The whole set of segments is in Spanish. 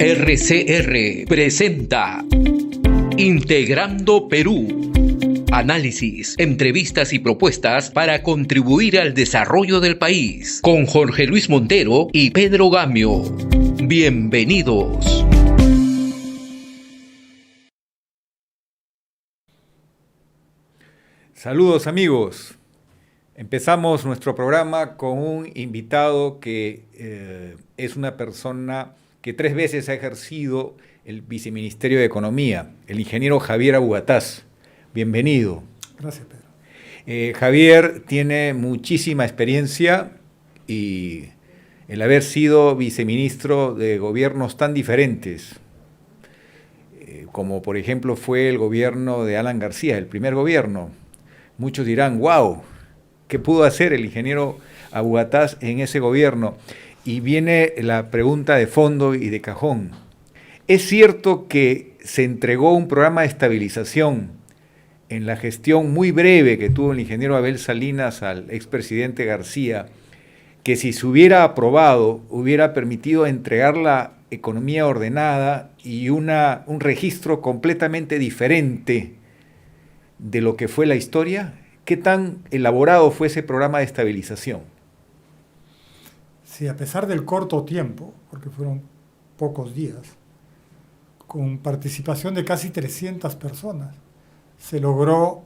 RCR presenta Integrando Perú. Análisis, entrevistas y propuestas para contribuir al desarrollo del país. Con Jorge Luis Montero y Pedro Gamio. Bienvenidos. Saludos amigos. Empezamos nuestro programa con un invitado que es una persona que 3 veces ha ejercido el viceministerio de Economía, el ingeniero Javier Abugataz. Bienvenido. Gracias, Pedro. Javier tiene muchísima experiencia y el haber sido viceministro de gobiernos tan diferentes, como por ejemplo fue el gobierno de Alan García, el primer gobierno. Muchos dirán, wow, ¿qué pudo hacer el ingeniero Abugataz en ese gobierno? Y viene la pregunta de fondo y de cajón. ¿Es cierto que se entregó un programa de estabilización en la gestión muy breve que tuvo el ingeniero Abel Salinas al expresidente García, que si se hubiera aprobado hubiera permitido entregar la economía ordenada y un registro completamente diferente de lo que fue la historia? ¿Qué tan elaborado fue ese programa de estabilización? Sí, a pesar del corto tiempo, porque fueron pocos días, con participación de casi 300 personas, se logró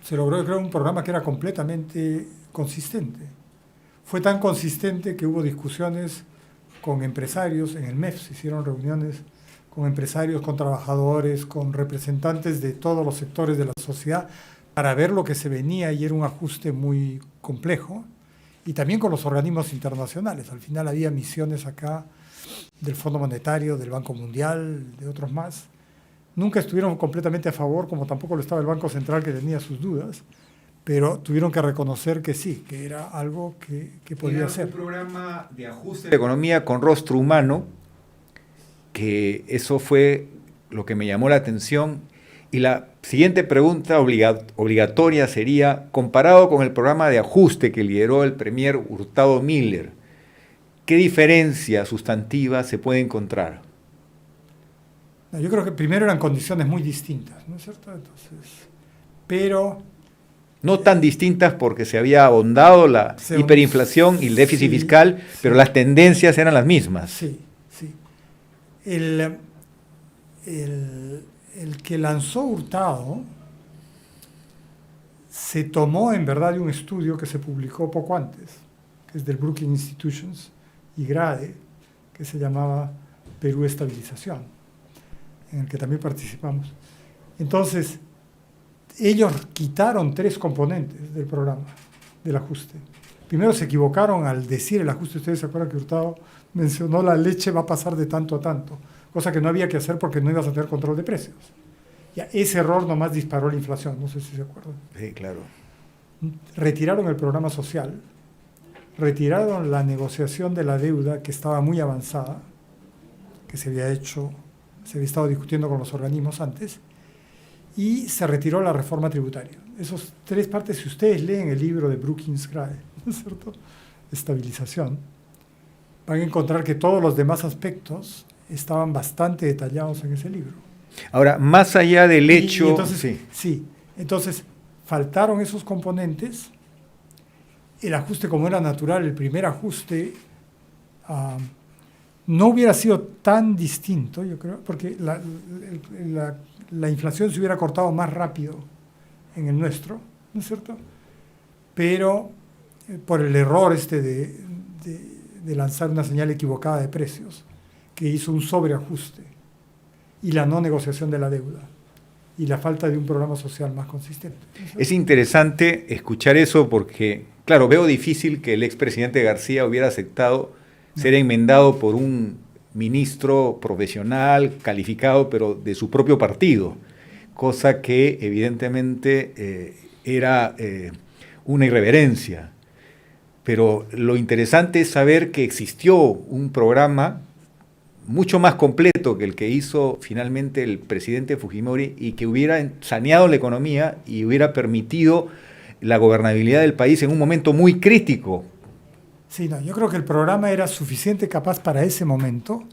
crear un programa que era completamente consistente. Fue tan consistente que hubo discusiones con empresarios, en el MEF se hicieron reuniones con empresarios, con trabajadores, con representantes de todos los sectores de la sociedad, para ver lo que se venía, y era un ajuste muy complejo, y también con los organismos internacionales. Al final había misiones acá del Fondo Monetario, del Banco Mundial, de otros más. Nunca estuvieron completamente a favor, como tampoco lo estaba el Banco Central, que tenía sus dudas, pero tuvieron que reconocer que sí, que era algo que podía ser. Un programa de ajuste de economía con rostro humano, que eso fue lo que me llamó la atención. Y la siguiente pregunta obligatoria sería, comparado con el programa de ajuste que lideró el premier Hurtado Miller, ¿qué diferencia sustantiva se puede encontrar? Yo creo que primero eran condiciones muy distintas, ¿no es cierto? Entonces, pero no tan distintas porque se había abondado la hiperinflación y el déficit fiscal, pero las tendencias eran las mismas. Sí, sí. El que lanzó Hurtado se tomó en verdad de un estudio que se publicó poco antes, que es del Brookings Institutions y GRADE, que se llamaba Perú Estabilización, en el que también participamos. Entonces, ellos quitaron 3 componentes del programa, del ajuste. Primero se equivocaron al decir el ajuste. Ustedes se acuerdan que Hurtado mencionó la leche va a pasar de tanto a tanto, cosa que no había que hacer porque no ibas a tener control de precios. Ya, ese error nomás disparó la inflación, no sé si se acuerdan. Sí, claro. Retiraron el programa social, retiraron la negociación de la deuda que estaba muy avanzada, que se había estado discutiendo con los organismos antes, y se retiró la reforma tributaria. Esas 3 partes, si ustedes leen el libro de Brookings Grade, ¿no es cierto?, Estabilización, van a encontrar que todos los demás aspectos estaban bastante detallados en ese libro. Ahora, más allá del hecho... Entonces faltaron esos componentes. El ajuste, como era natural, el primer ajuste, no hubiera sido tan distinto, yo creo, porque la inflación se hubiera cortado más rápido en el nuestro, ¿no es cierto? Pero por el error de lanzar una señal equivocada de precios, que hizo un sobreajuste, y la no negociación de la deuda, y la falta de un programa social más consistente. Es interesante escuchar eso porque, claro, veo difícil que el expresidente García hubiera aceptado ser enmendado por un ministro profesional, calificado, pero de su propio partido, cosa que evidentemente era una irreverencia. Pero lo interesante es saber que existió un programa mucho más completo que el que hizo finalmente el presidente Fujimori y que hubiera saneado la economía y hubiera permitido la gobernabilidad del país en un momento muy crítico. Sí, no, yo creo que el programa era suficiente capaz para ese momento,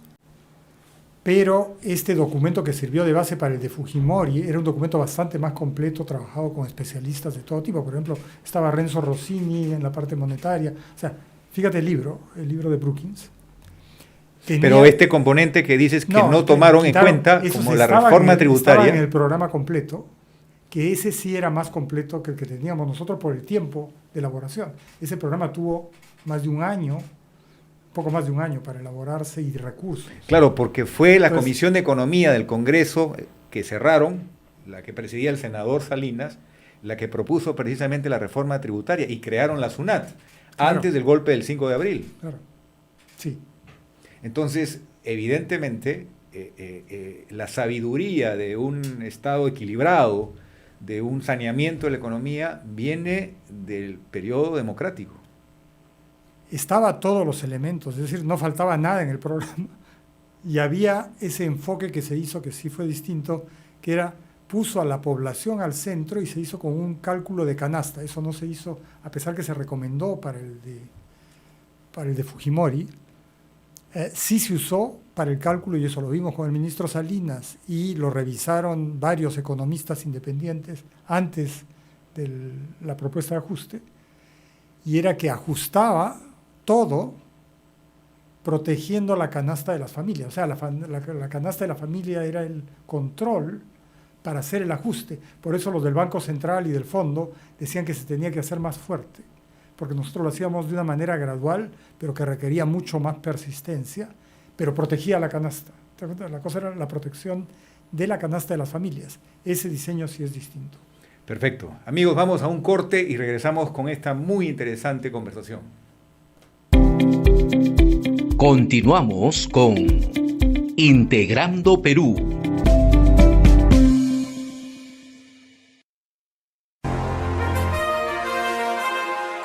pero este documento que sirvió de base para el de Fujimori era un documento bastante más completo, trabajado con especialistas de todo tipo. Por ejemplo, estaba Renzo Rossini en la parte monetaria. O sea, fíjate el libro de Brookings. Pero este componente que dices que no tomaron en cuenta, como la reforma tributaria. Estaba en el programa completo, que ese sí era más completo que el que teníamos nosotros por el tiempo de elaboración. Ese programa tuvo más de un año, poco más de un año para elaborarse y recursos. Claro, porque fue la Comisión de Economía del Congreso que cerraron, la que presidía el senador Salinas, la que propuso precisamente la reforma tributaria y crearon la SUNAT, claro, antes del golpe del 5 de abril. Claro, sí. Entonces, evidentemente, la sabiduría de un Estado equilibrado, de un saneamiento de la economía, viene del periodo democrático. Estaba todos los elementos, es decir, no faltaba nada en el programa, y había ese enfoque que se hizo, que sí fue distinto, que era, puso a la población al centro y se hizo con un cálculo de canasta. Eso no se hizo, a pesar que se recomendó para el de Fujimori, sí se usó para el cálculo, y eso lo vimos con el ministro Salinas, y lo revisaron varios economistas independientes antes de la propuesta de ajuste, y era que ajustaba todo protegiendo la canasta de las familias. O sea, la canasta de la familia era el control para hacer el ajuste. Por eso los del Banco Central y del Fondo decían que se tenía que hacer más fuerte, porque nosotros lo hacíamos de una manera gradual, pero que requería mucho más persistencia, pero protegía la canasta. La cosa era la protección de la canasta de las familias. Ese diseño sí es distinto. Perfecto. Amigos, vamos a un corte y regresamos con esta muy interesante conversación. Continuamos con Integrando Perú.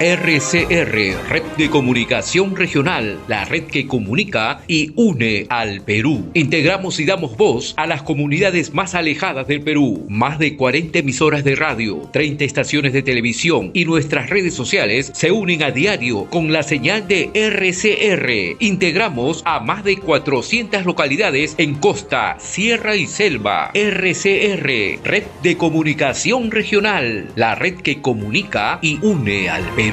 RCR, Red de Comunicación Regional, la red que comunica y une al Perú. Integramos y damos voz a las comunidades más alejadas del Perú. Más de 40 emisoras de radio, 30 estaciones de televisión y nuestras redes sociales se unen a diario con la señal de RCR. Integramos a más de 400 localidades en costa, sierra y selva. RCR, Red de Comunicación Regional, la red que comunica y une al Perú.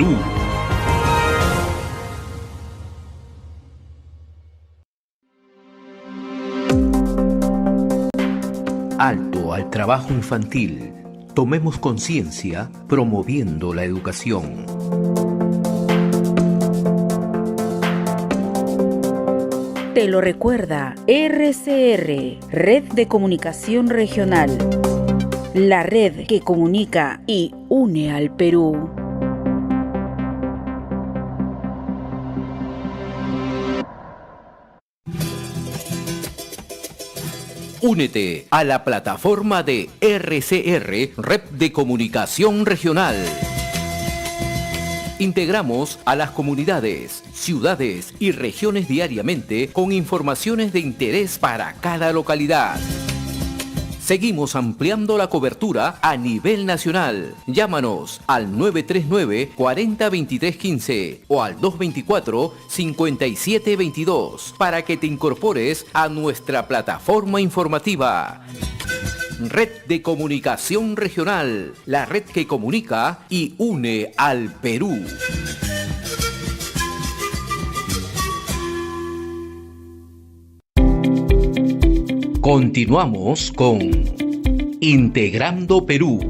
Alto al trabajo infantil. Tomemos conciencia promoviendo la educación. Te lo recuerda RCR, Red de Comunicación Regional, la red que comunica y une al Perú. Únete a la plataforma de RCR, Red de Comunicación Regional. Integramos a las comunidades, ciudades y regiones diariamente con informaciones de interés para cada localidad. Seguimos ampliando la cobertura a nivel nacional. Llámanos al 939 40 23 15 o al 224 57 22 para que te incorpores a nuestra plataforma informativa. Red de Comunicación Regional, la red que comunica y une al Perú. Continuamos con Integrando Perú.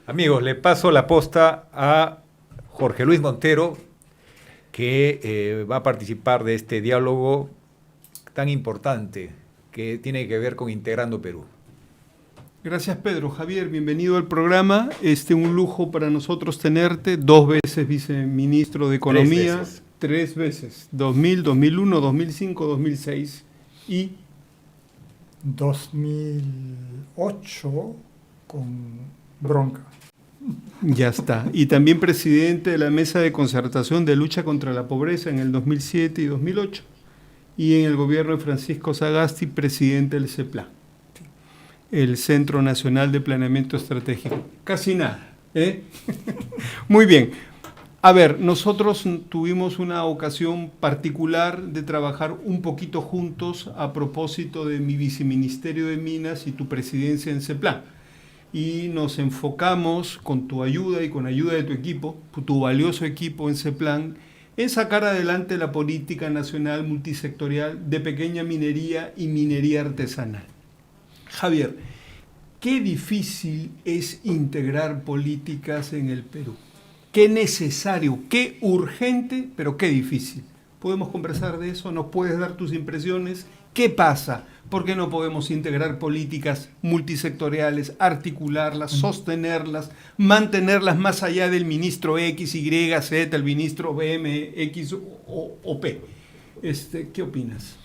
Amigos, le paso la posta a Jorge Luis Montero, que va a participar de este diálogo tan importante que tiene que ver con Integrando Perú. Gracias, Pedro. Javier, bienvenido al programa. Un lujo para nosotros tenerte, 2 veces viceministro de Economía. 3 veces, 2000, 2001, 2005, 2006 y 2008 con bronca. Ya está. Y también presidente de la Mesa de Concertación de Lucha contra la Pobreza en el 2007 y 2008. Y en el gobierno de Francisco Sagasti, presidente del CEPLA, el Centro Nacional de Planeamiento Estratégico. Casi nada, ¿eh? Muy bien. A ver, nosotros tuvimos una ocasión particular de trabajar un poquito juntos a propósito de mi viceministerio de Minas y tu presidencia en CEPLAN. Y nos enfocamos con tu ayuda y con ayuda de tu equipo, tu valioso equipo en CEPLAN, en sacar adelante la política nacional multisectorial de pequeña minería y minería artesanal. Javier, qué difícil es integrar políticas en el Perú. Qué necesario, qué urgente, pero qué difícil. ¿Podemos conversar de eso? ¿Nos puedes dar tus impresiones? ¿Qué pasa? ¿Por qué no podemos integrar políticas multisectoriales, articularlas, sostenerlas, mantenerlas más allá del ministro X, Y, Z, el ministro BM, X o P? ¿Qué opinas?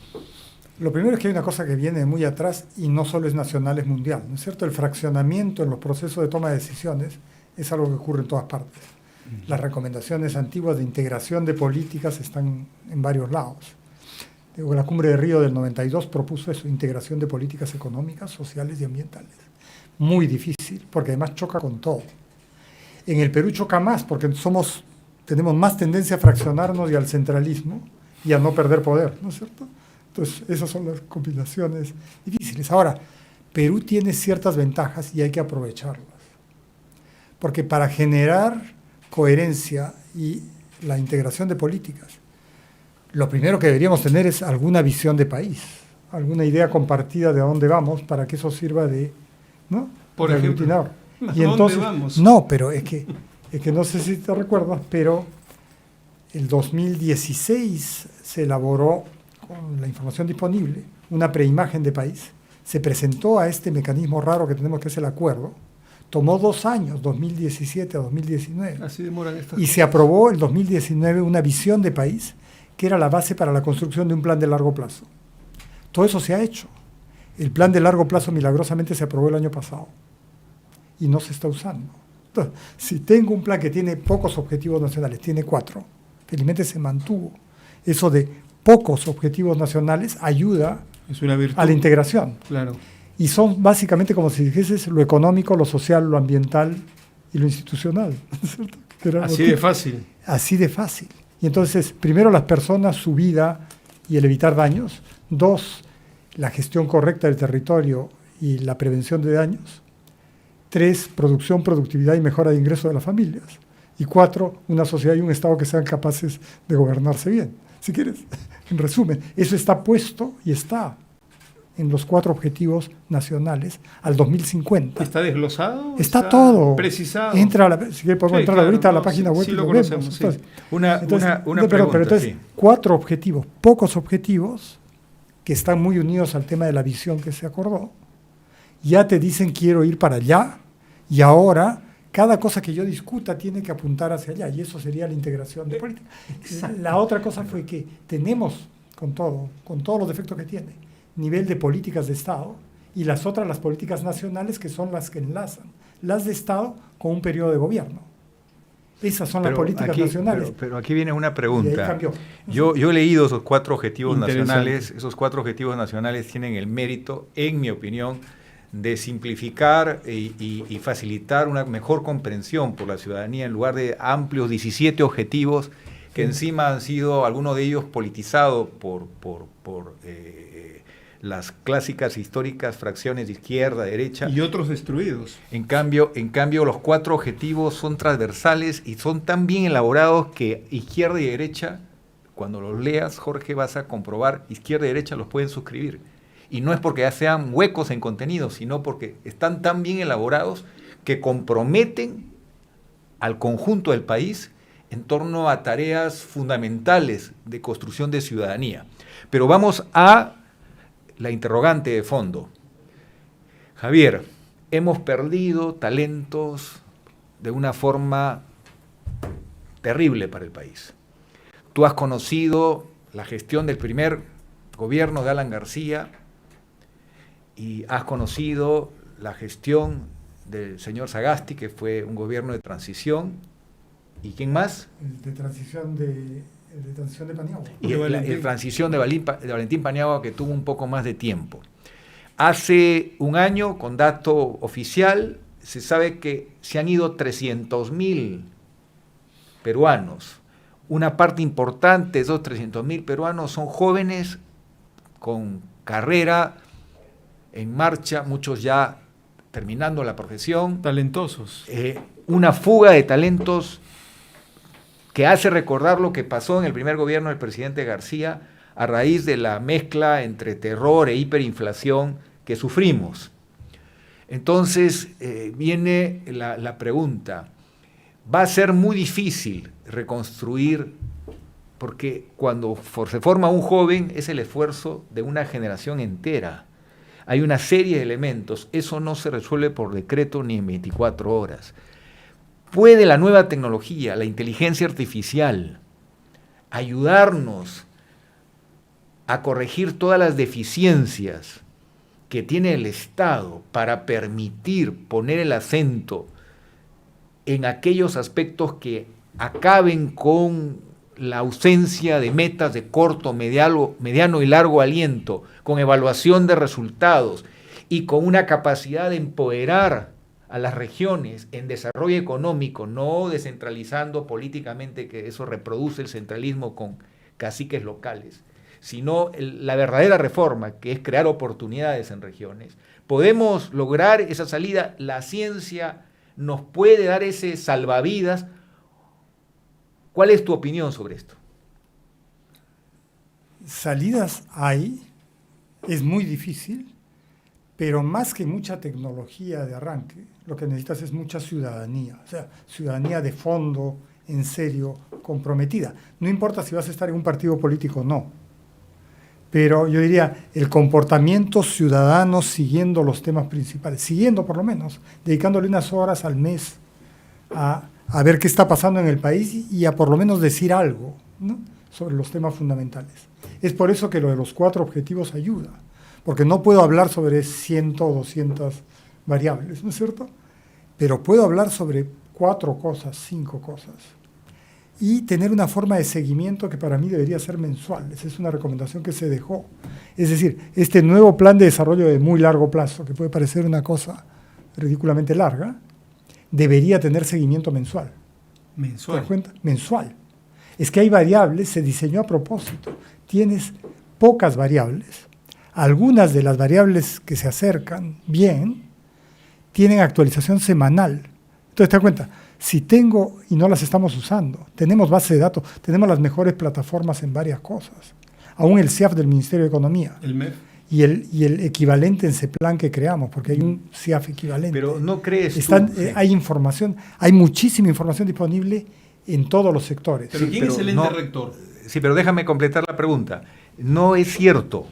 Lo primero es que hay una cosa que viene muy atrás y no solo es nacional, es mundial, ¿no es cierto? El fraccionamiento en los procesos de toma de decisiones es algo que ocurre en todas partes. Las recomendaciones antiguas de integración de políticas están en varios lados. La Cumbre de Río del 92 propuso eso, integración de políticas económicas, sociales y ambientales. Muy difícil, porque además choca con todo. En el Perú choca más, porque tenemos más tendencia a fraccionarnos y al centralismo y a no perder poder, ¿no es cierto? Entonces, esas son las combinaciones difíciles. Ahora, Perú tiene ciertas ventajas y hay que aprovecharlas. Porque para generar coherencia y la integración de políticas, lo primero que deberíamos tener es alguna visión de país, alguna idea compartida de a dónde vamos para que eso sirva de, ¿no? Por de ejemplo, aglutinador. ¿a Y entonces, dónde vamos? no, pero es que no sé si te recuerdas, pero el 2016 se elaboró, con la información disponible, una preimagen de país, se presentó a este mecanismo raro que tenemos, que es el acuerdo. Tomó 2 años, 2017 a 2019. Así demoran estas y cosas. se aprobó en 2019 una visión de país que era la base para la construcción de un plan de largo plazo. Todo eso se ha hecho. El plan de largo plazo milagrosamente se aprobó el año pasado y no se está usando. Entonces, si tengo un plan que tiene pocos objetivos nacionales, tiene 4, felizmente se mantuvo. Eso de pocos objetivos nacionales ayuda Es una virtud. a la integración. Claro. Y son básicamente, como si dijeses, lo económico, lo social, lo ambiental y lo institucional. Así de fácil. Así de fácil. Y entonces, primero las personas, su vida y el evitar daños. 2, la gestión correcta del territorio y la prevención de daños. 3, producción, productividad y mejora de ingresos de las familias. Y 4, una sociedad y un Estado que sean capaces de gobernarse bien. Si quieres, en resumen, eso está puesto y está en los 4 objetivos nacionales al 2050. ¿Está desglosado? Está todo. Precisado. Entra si quieres podemos entrar claro, ahorita a la no, página web sí y lo lo conocemos, vemos. sí. Entonces, Una pero pregunta, entonces, sí. 4 objetivos, pocos objetivos, que están muy unidos al tema de la visión que se acordó, ya te dicen quiero ir para allá, y ahora cada cosa que yo discuta tiene que apuntar hacia allá, y eso sería la integración de política. La otra cosa fue que tenemos, con todos los defectos que tiene, nivel de políticas de Estado, y las otras, las políticas nacionales, que son las que enlazan las de Estado con un periodo de gobierno. Esas son las políticas nacionales. Pero aquí viene una Y ahí pregunta. cambió. Yo he leído esos 4 objetivos Interesante. nacionales. Esos 4 objetivos nacionales tienen el mérito, en mi opinión, de simplificar y facilitar una mejor comprensión por la ciudadanía, en lugar de amplios 17 objetivos que encima han sido, algunos de ellos, politizados por las clásicas históricas fracciones de izquierda, derecha. Y otros destruidos. En cambio, los 4 objetivos son transversales y son tan bien elaborados que izquierda y derecha, cuando los leas, Jorge, vas a comprobar, izquierda y derecha los pueden suscribir. Y no es porque ya sean huecos en contenido, sino porque están tan bien elaborados que comprometen al conjunto del país en torno a tareas fundamentales de construcción de ciudadanía. Pero vamos a la interrogante de fondo. Javier, hemos perdido talentos de una forma terrible para el país. Tú has conocido la gestión del primer gobierno de Alan García y has conocido la gestión del señor Sagasti, que fue un gobierno de transición. ¿Y quién más? El de transición de Paniagua. Y el transición de Valentín Paniagua, que tuvo un poco más de tiempo. Hace un año, con dato oficial, se sabe que se han ido 300.000 peruanos, una parte importante de esos 300.000 peruanos son jóvenes con carrera en marcha, muchos ya terminando la profesión. Talentosos. Una fuga de talentos que hace recordar lo que pasó en el primer gobierno del presidente García a raíz de la mezcla entre terror e hiperinflación que sufrimos. Entonces viene la pregunta, va a ser muy difícil reconstruir, porque cuando se forma un joven es el esfuerzo de una generación entera. Hay una serie de elementos, eso no se resuelve por decreto ni en 24 horas. ¿Puede la nueva tecnología, la inteligencia artificial, ayudarnos a corregir todas las deficiencias que tiene el Estado para permitir poner el acento en aquellos aspectos que acaben con la ausencia de metas de corto, mediano y largo aliento, con evaluación de resultados y con una capacidad de empoderar a las regiones en desarrollo económico, no descentralizando políticamente, que eso reproduce el centralismo con caciques locales, sino la verdadera reforma, que es crear oportunidades en regiones? Podemos lograr esa salida, la ciencia nos puede dar ese salvavidas. ¿Cuál es tu opinión sobre esto? Salidas hay, es muy difícil, pero más que mucha tecnología de arranque, lo que necesitas es mucha ciudadanía, o sea, ciudadanía de fondo, en serio, comprometida. No importa si vas a estar en un partido político o no, pero yo diría el comportamiento ciudadano siguiendo los temas principales, siguiendo por lo menos, dedicándole unas horas al mes a ver qué está pasando en el país y a por lo menos decir algo, ¿no?, sobre los temas fundamentales. Es por eso que lo de los 4 objetivos ayuda, porque no puedo hablar sobre 100 o 200 variables, ¿no es cierto? Pero puedo hablar sobre 4 cosas, 5 cosas, y tener una forma de seguimiento que para mí debería ser mensual. Esa es una recomendación que se dejó. Es decir, este nuevo plan de desarrollo de muy largo plazo, que puede parecer una cosa ridículamente larga, debería tener seguimiento mensual. Mensual. ¿Te das cuenta? Mensual. Es que hay variables, se diseñó a propósito. Tienes pocas variables. Algunas de las variables que se acercan bien tienen actualización semanal. Entonces, te das cuenta, si tengo, y no las estamos usando, tenemos base de datos, tenemos las mejores plataformas en varias cosas. Aún el CIAF del Ministerio de Economía. El MEF. Y el equivalente en CEPLAN que creamos, porque hay un CIAF equivalente. Pero ¿no crees Hay información, hay muchísima información disponible en todos los sectores. Pero ¿quién es el ente rector? Sí, pero déjame completar la pregunta. No es cierto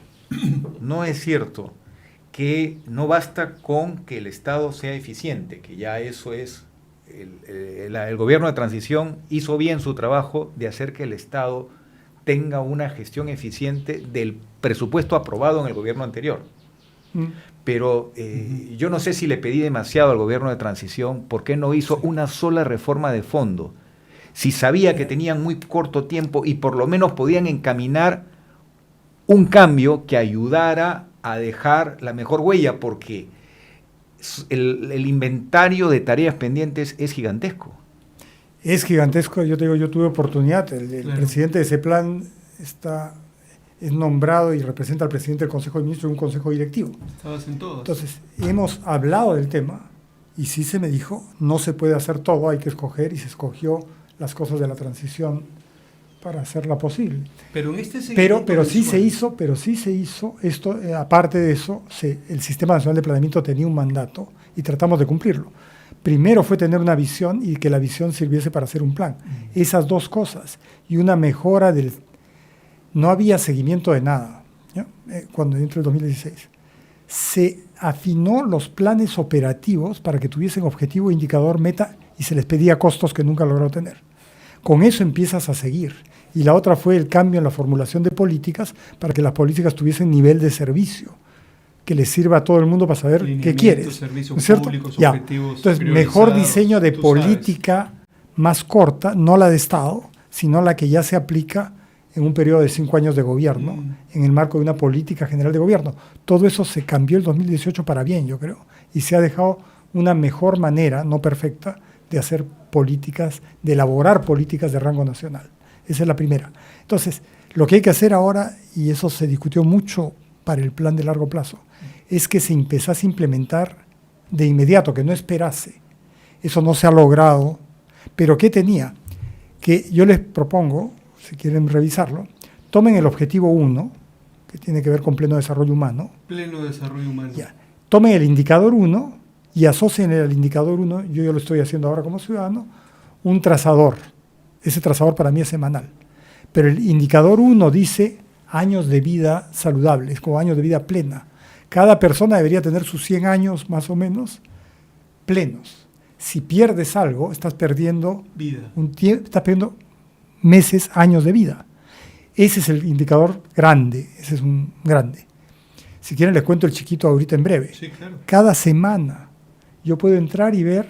que no basta con que el Estado sea eficiente, que ya eso es, el gobierno de transición hizo bien su trabajo de hacer que el Estado tenga una gestión eficiente del presupuesto aprobado en el gobierno anterior. Pero yo no sé si le pedí demasiado al gobierno de transición, ¿por qué no hizo una sola reforma de fondo? Si sabía que tenían muy corto tiempo y por lo menos podían encaminar un cambio que ayudara a dejar la mejor huella, porque el inventario de tareas pendientes es gigantesco. Es gigantesco, yo te digo, yo tuve oportunidad, el Claro. presidente de CEPLAN es nombrado y representa al presidente del Consejo de Ministros en un consejo directivo. Estabas en todos. Entonces, hemos hablado del tema y sí se me dijo, no se puede hacer todo, hay que escoger, y se escogió las cosas de la transición para hacerla posible. Pero en este Pero sí se hizo esto, aparte de eso, el Sistema Nacional de Planeamiento tenía un mandato y tratamos de cumplirlo. Primero fue tener una visión y que la visión sirviese para hacer un plan. Esas dos cosas y una mejora del... No había seguimiento de nada, ¿no? Cuando entró el 2016. Se afinó los planes operativos para que tuviesen objetivo, indicador, meta, y se les pedía costos que nunca logró tener. Con eso empiezas a seguir. Y la otra fue el cambio en la formulación de políticas para que las políticas tuviesen nivel de servicio, que les sirva a todo el mundo para saber qué quieres. Servicios, ¿no es cierto? públicos, Ya. objetivos. Entonces, mejor diseño de política más corta, no la de Estado, sino la que ya se aplica en un periodo de 5 años de gobierno, en el marco de una política general de gobierno. Todo eso se cambió el 2018 para bien, yo creo, y se ha dejado una mejor manera, no perfecta, de hacer políticas, de elaborar políticas de rango nacional. Esa es la primera. Entonces, lo que hay que hacer ahora, y eso se discutió mucho para el plan de largo plazo, es que se empezase a implementar de inmediato, que no esperase. Eso no se ha logrado, pero ¿qué tenía? Que yo les propongo, si quieren revisarlo, tomen el objetivo 1, que tiene que ver con pleno desarrollo humano. Pleno desarrollo humano. Ya. Tomen el indicador 1 y asocien al indicador 1, yo lo estoy haciendo ahora como ciudadano, un trazador. Ese trazador para mí es semanal. Pero el indicador 1 dice años de vida saludables, como años de vida plena. Cada persona debería tener sus 100 años más o menos plenos. Si pierdes algo, estás perdiendo vida. estás perdiendo meses, años de vida. Ese es el indicador grande, ese es un grande. Si quieren les cuento el chiquito ahorita en breve. Sí, claro. Cada semana yo puedo entrar y ver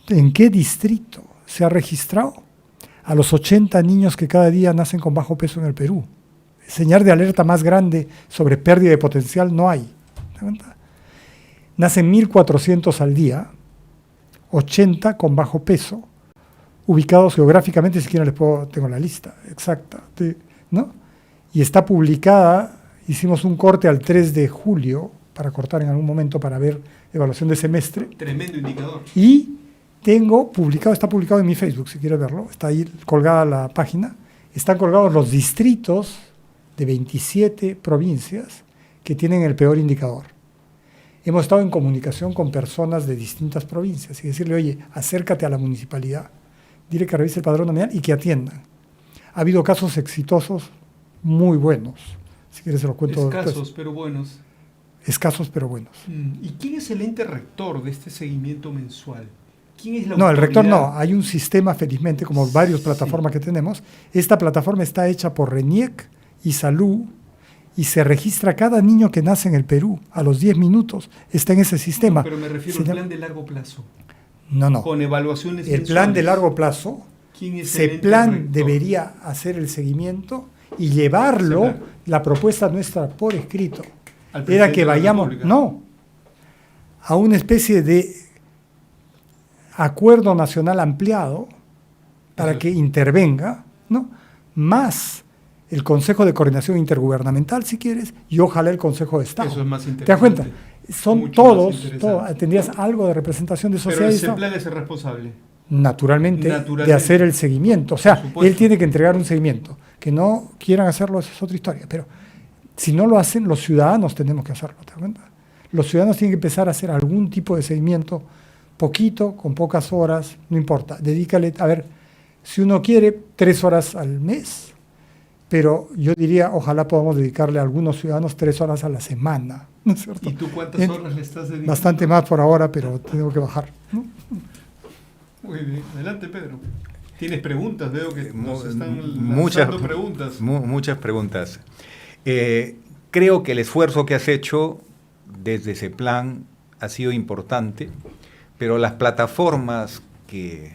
en qué distrito se ha registrado a los 80 niños que cada día nacen con bajo peso en el Perú. Señal de alerta más grande sobre pérdida de potencial no hay. ¿Te das cuenta? Nacen 1.400 al día, 80 con bajo peso, ubicados geográficamente, si quieren tengo la lista exacta, ¿no? Y está publicada, hicimos un corte al 3 de julio, para cortar en algún momento para ver evaluación de semestre. Tremendo indicador. Y está publicado en mi Facebook, si quieres verlo, está ahí colgada la página, están colgados los distritos de 27 provincias que tienen el peor indicador. Hemos estado en comunicación con personas de distintas provincias y decirle, oye, acércate a la municipalidad, dile que revise el padrón nominal y que atiendan. Ha habido casos exitosos muy buenos. Si quieres se los cuento Escasos, después. pero buenos. Escasos, pero buenos. ¿Y quién es el ente rector de este seguimiento mensual? ¿Quién es la No, el rector autoridad? no. Hay un sistema, felizmente, como varias plataformas que tenemos. Esta plataforma está hecha por RENIEC y Salud y se registra cada niño que nace en el Perú. A los 10 minutos está en ese sistema. No, pero me refiero al plan de largo plazo. No. Con evaluaciones El plan mensuales. de largo plazo, ¿Quién es ese el ente plan rector? debería hacer el seguimiento y llevarlo, Ese plan. la propuesta nuestra por escrito, ¿Al era presidente que de la vayamos, República? no, a una especie de acuerdo nacional ampliado para Eso. que intervenga, ¿no? Más el Consejo de Coordinación Intergubernamental, si quieres, y ojalá el Consejo de Estado. Eso es más ¿Te das interesante. cuenta? Son Mucho más todos, interesante. tendrías algo de representación de sociedad Pero y el Estado. CEPLAN es el responsable. Naturalmente, Naturalmente. de hacer el seguimiento. O sea, Por supuesto. él tiene que entregar un seguimiento. Que no quieran hacerlo, esa es otra historia. Pero si no lo hacen, los ciudadanos tenemos que hacerlo. ¿Te das cuenta? Los ciudadanos tienen que empezar a hacer algún tipo de seguimiento, poquito, con pocas horas, no importa. Dedícale, a ver, si uno quiere, 3 horas al mes. Pero yo diría, ojalá podamos dedicarle a algunos ciudadanos 3 horas a la semana. ¿No es cierto? ¿Y tú cuántas horas le estás dedicando? Bastante más por ahora, pero tengo que bajar, ¿no? Muy bien. Adelante, Pedro. ¿Tienes preguntas? Veo que nos están muchas lanzando preguntas. Muchas preguntas. Creo que el esfuerzo que has hecho desde ese plan ha sido importante, pero las plataformas que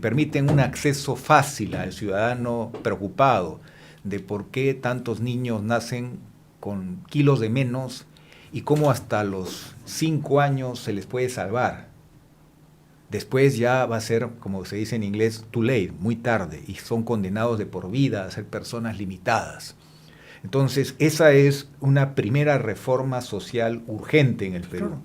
permiten un acceso fácil al ciudadano preocupado de por qué tantos niños nacen con kilos de menos y cómo hasta los 5 años se les puede salvar. Después ya va a ser, como se dice en inglés, too late, muy tarde, y son condenados de por vida a ser personas limitadas. Entonces, esa es una primera reforma social urgente en el Perú. Claro.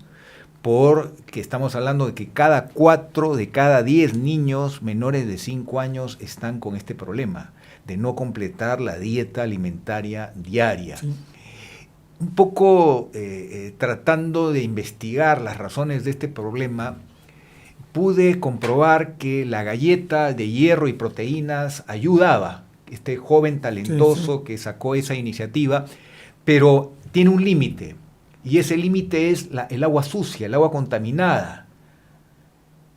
Porque estamos hablando de que cada 4 de cada 10 niños menores de 5 años están con este problema de no completar la dieta alimentaria diaria. Sí. Un poco tratando de investigar las razones de este problema, pude comprobar que la galleta de hierro y proteínas ayudaba. Este joven talentoso que sacó esa iniciativa, pero tiene un límite. Y ese límite es el agua sucia, el agua contaminada.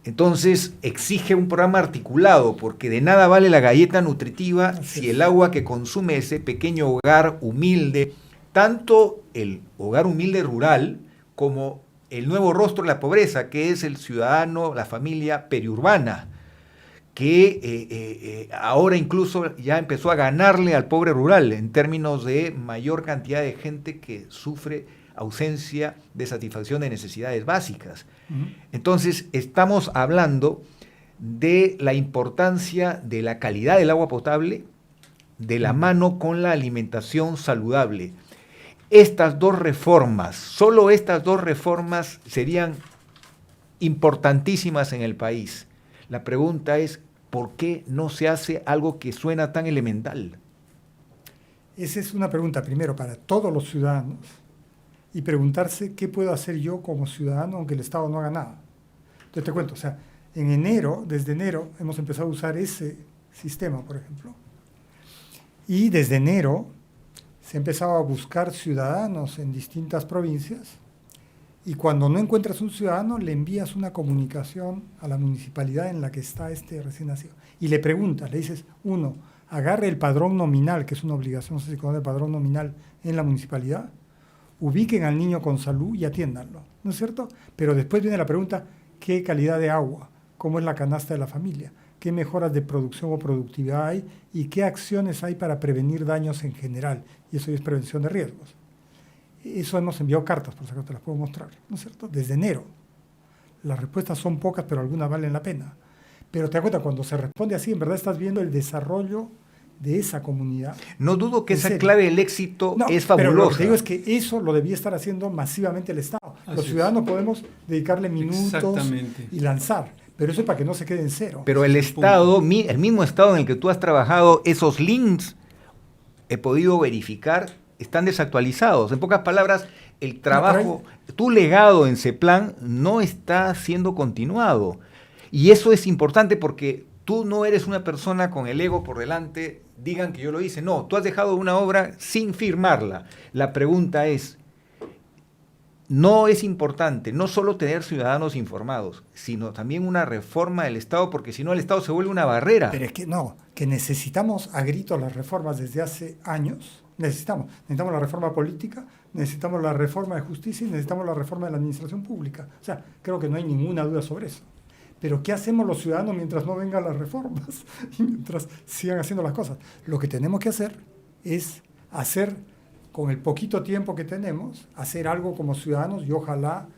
Entonces exige un programa articulado, porque de nada vale la galleta nutritiva si el agua que consume ese pequeño hogar humilde, tanto el hogar humilde rural como el nuevo rostro de la pobreza, que es el ciudadano, la familia periurbana, que ahora incluso ya empezó a ganarle al pobre rural en términos de mayor cantidad de gente que sufre ausencia de satisfacción de necesidades básicas. Entonces, estamos hablando de la importancia de la calidad del agua potable de la mano con la alimentación saludable. Estas dos reformas, solo estas dos reformas serían importantísimas en el país. La pregunta es, ¿por qué no se hace algo que suena tan elemental? Esa es una pregunta primero para todos los ciudadanos y preguntarse qué puedo hacer yo como ciudadano aunque el Estado no haga nada. Entonces te cuento, o sea, desde enero hemos empezado a usar ese sistema, por ejemplo, y desde enero se ha empezado a buscar ciudadanos en distintas provincias y cuando no encuentras un ciudadano le envías una comunicación a la municipalidad en la que está este recién nacido y le preguntas, le dices, uno, agarre el padrón nominal, que es una obligación, no sé si conoce el padrón nominal en la municipalidad, ubiquen al niño con salud y atiéndanlo, ¿no es cierto? Pero después viene la pregunta, ¿qué calidad de agua? ¿Cómo es la canasta de la familia? ¿Qué mejoras de producción o productividad hay? ¿Y qué acciones hay para prevenir daños en general? Y eso es prevención de riesgos. Eso hemos enviado cartas, por si acaso te las puedo mostrar, ¿no es cierto? Desde enero. Las respuestas son pocas, pero algunas valen la pena. Pero te das cuenta, cuando se responde así, en verdad estás viendo el desarrollo de esa comunidad. No dudo que esa clave del éxito es fabulosa. Pero lo que te digo es que eso lo debía estar haciendo masivamente el Estado. Los ciudadanos podemos dedicarle minutos y lanzar. Pero eso es para que no se quede en cero. Pero el Estado, el mismo Estado en el que tú has trabajado, esos links, he podido verificar, están desactualizados. En pocas palabras, el trabajo, tu legado en CEPLAN no está siendo continuado. Y eso es importante porque tú no eres una persona con el ego por delante, digan que yo lo hice. No, tú has dejado una obra sin firmarla. La pregunta es, no es importante no solo tener ciudadanos informados, sino también una reforma del Estado, porque si no el Estado se vuelve una barrera. Pero es que no, que necesitamos a gritos las reformas desde hace años. Necesitamos la reforma política, necesitamos la reforma de justicia y necesitamos la reforma de la administración pública. O sea, creo que no hay ninguna duda sobre eso. Pero ¿qué hacemos los ciudadanos mientras no vengan las reformas y mientras sigan haciendo las cosas? Lo que tenemos que hacer es hacer, con el poquito tiempo que tenemos, hacer algo como ciudadanos y ojalá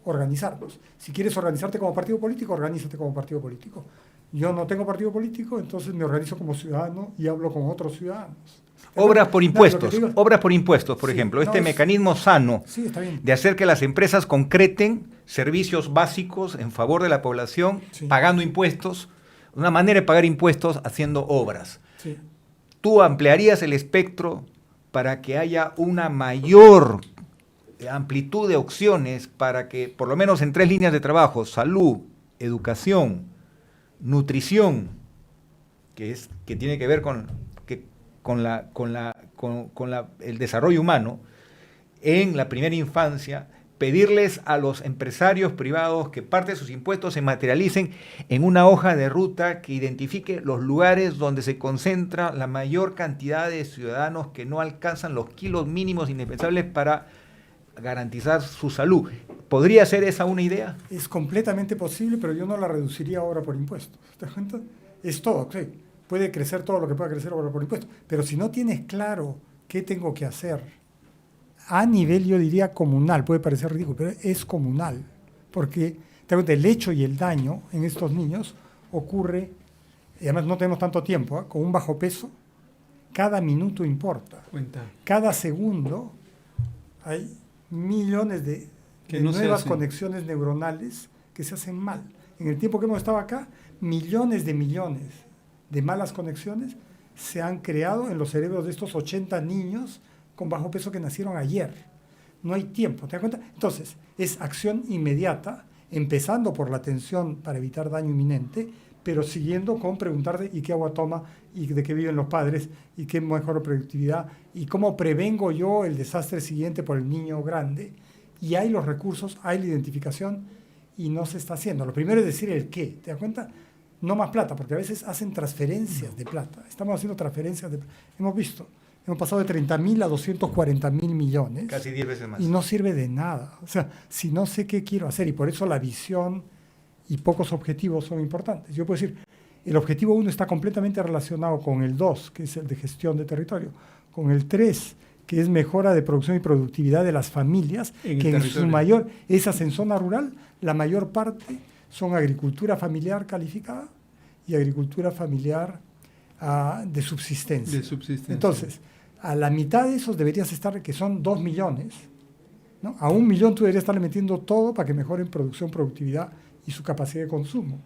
organizarnos. Si quieres organizarte como partido político, organízate como partido político. Yo no tengo partido político, entonces me organizo como ciudadano y hablo con otros ciudadanos. Obras por impuestos, por ejemplo, mecanismo sano de hacer que las empresas concreten servicios básicos en favor de la población, pagando impuestos, una manera de pagar impuestos haciendo obras. Sí. Tú ampliarías el espectro para que haya una mayor amplitud de opciones para que, por lo menos en 3 líneas de trabajo, salud, educación, nutrición, que tiene que ver con el desarrollo humano, en la primera infancia, pedirles a los empresarios privados que parte de sus impuestos se materialicen en una hoja de ruta que identifique los lugares donde se concentra la mayor cantidad de ciudadanos que no alcanzan los kilos mínimos indispensables para garantizar su salud. ¿Podría ser esa una idea? Es completamente posible, pero yo no la reduciría ahora por impuestos. ¿Te das cuenta? Es todo, ok. Puede crecer todo lo que pueda crecer ahora por impuestos, pero si no tienes claro qué tengo que hacer a nivel, yo diría, comunal, puede parecer ridículo, pero es comunal, porque el hecho y el daño en estos niños ocurre, y además no tenemos tanto tiempo, con un bajo peso, cada minuto importa. Cada segundo hay millones de nuevas conexiones neuronales que se hacen mal. En el tiempo que hemos estado acá, millones de malas conexiones se han creado en los cerebros de estos 80 niños con bajo peso que nacieron ayer. No hay tiempo, ¿te das cuenta? Entonces, es acción inmediata, empezando por la atención para evitar daño inminente, pero siguiendo con preguntarte ¿y qué agua toma? ¿Y de qué viven los padres? ¿Y qué mejora productividad? ¿Y cómo prevengo yo el desastre siguiente por el niño grande? Y hay los recursos, hay la identificación y no se está haciendo. Lo primero es decir el qué, ¿te das cuenta? No más plata, porque a veces hacen transferencias de plata. Estamos haciendo transferencias de plata. Hemos visto, hemos pasado de 30.000 a 240.000 millones. Casi 10 veces más. Y no sirve de nada. O sea, si no sé qué quiero hacer, y por eso la visión y pocos objetivos son importantes. Yo puedo decir, el objetivo 1 está completamente relacionado con el 2, que es el de gestión de territorio, con el 3, que es mejora de producción y productividad de las familias, En que el en su territorio. mayor, esas en zona rural, la mayor parte son agricultura familiar calificada y agricultura familiar de subsistencia. De subsistencia. Entonces, a la mitad de esos deberías estar, que son 2 millones, ¿no? A 1 millón tú deberías estarle metiendo todo para que mejoren producción, productividad y su capacidad de consumo.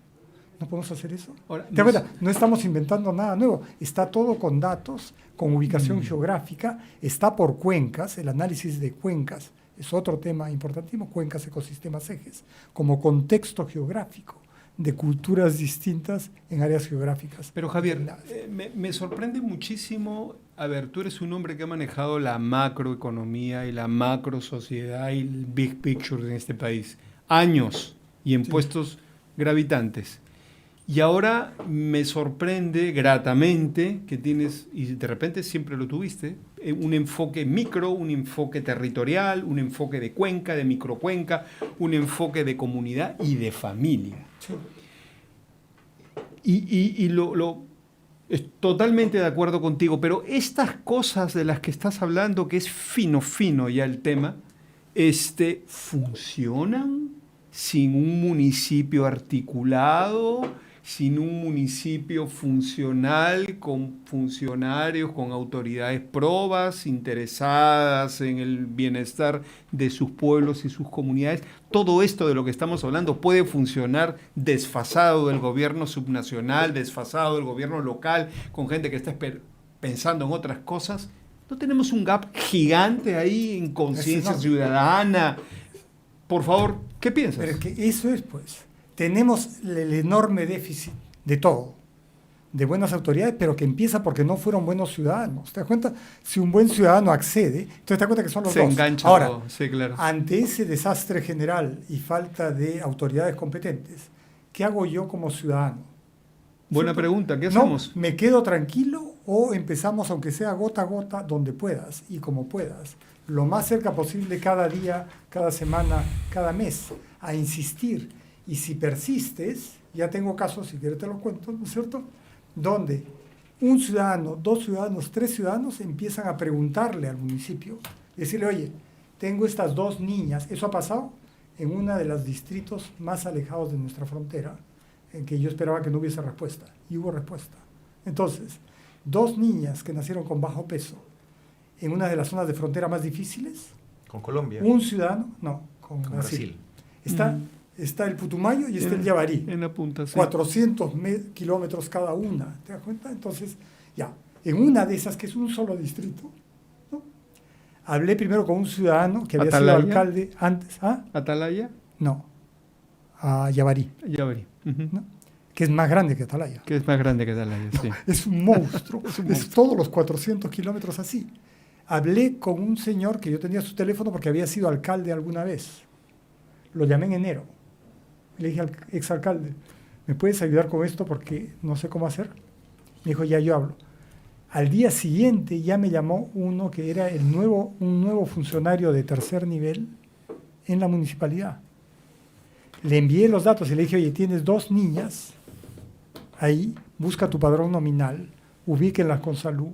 ¿No podemos hacer eso? Ahora, ¿Te das cuenta? No estamos inventando nada nuevo. Está todo con datos, con ubicación geográfica, está por cuencas, el análisis de cuencas es otro tema importantísimo, cuencas, ecosistemas, ejes, como contexto geográfico de culturas distintas en áreas geográficas. Pero Javier, me sorprende muchísimo, a ver, tú eres un hombre que ha manejado la macroeconomía y la macro sociedad y el big picture en este país, años y en puestos gravitantes. Y ahora me sorprende gratamente que tienes, y de repente siempre lo tuviste, un enfoque micro, un enfoque territorial, un enfoque de cuenca, de microcuenca, un enfoque de comunidad y de familia. Sí. Es totalmente de acuerdo contigo, pero estas cosas de las que estás hablando, que es fino ya el tema, ¿funcionan sin un municipio articulado, sin un municipio funcional, con funcionarios, con autoridades probas, interesadas en el bienestar de sus pueblos y sus comunidades? Todo esto de lo que estamos hablando puede funcionar desfasado del gobierno subnacional, desfasado del gobierno local, con gente que está pensando en otras cosas. ¿No tenemos un gap gigante ahí en conciencia ciudadana? Por favor, ¿qué piensas? Pero es que eso es, pues, tenemos el enorme déficit de todo, de buenas autoridades, pero que empieza porque no fueron buenos ciudadanos. ¿Te das cuenta? Si un buen ciudadano accede, entonces te das cuenta que son los Se dos. engancha Ahora, todo, sí, claro. ante ese desastre general y falta de autoridades competentes, ¿qué hago yo como ciudadano? Buena pregunta, ¿qué No, hacemos? ¿me quedo tranquilo o empezamos, aunque sea gota a gota, donde puedas y como puedas, lo más cerca posible cada día, cada semana, cada mes, a insistir? Y si persistes, ya tengo casos, si quieres te lo cuento, ¿no es cierto?, donde un ciudadano, 2 ciudadanos, 3 ciudadanos empiezan a preguntarle al municipio, decirle, oye, tengo estas 2 niñas, eso ha pasado en uno de los distritos más alejados de nuestra frontera, en que yo esperaba que no hubiese respuesta, y hubo respuesta. Entonces, 2 niñas que nacieron con bajo peso, en una de las zonas de frontera más difíciles, Con Colombia. un ciudadano, no, con Con Brasil. Brasil. Está el Putumayo y está el Yavarí. En la punta, sí. 400 kilómetros cada una, ¿te das cuenta? Entonces, ya, en una de esas, que es un solo distrito, ¿no?, hablé primero con un ciudadano que había sido ¿Atalaya? alcalde antes. ¿Ah? ¿Atalaya? No, a Yavarí, Ya veré. ¿no?, que es más grande que Atalaya. Que es más grande que Atalaya, sí. Es un monstruo, es todos los 400 kilómetros así. Hablé con un señor que yo tenía su teléfono porque había sido alcalde alguna vez. Lo llamé en enero. Le dije al exalcalde, ¿me puedes ayudar con esto porque no sé cómo hacer? Me dijo, ya yo hablo. Al día siguiente ya me llamó uno que era un nuevo funcionario de tercer nivel en la municipalidad. Le envié los datos y le dije, oye, tienes 2 niñas ahí, busca tu padrón nominal, ubíquenlas con salud.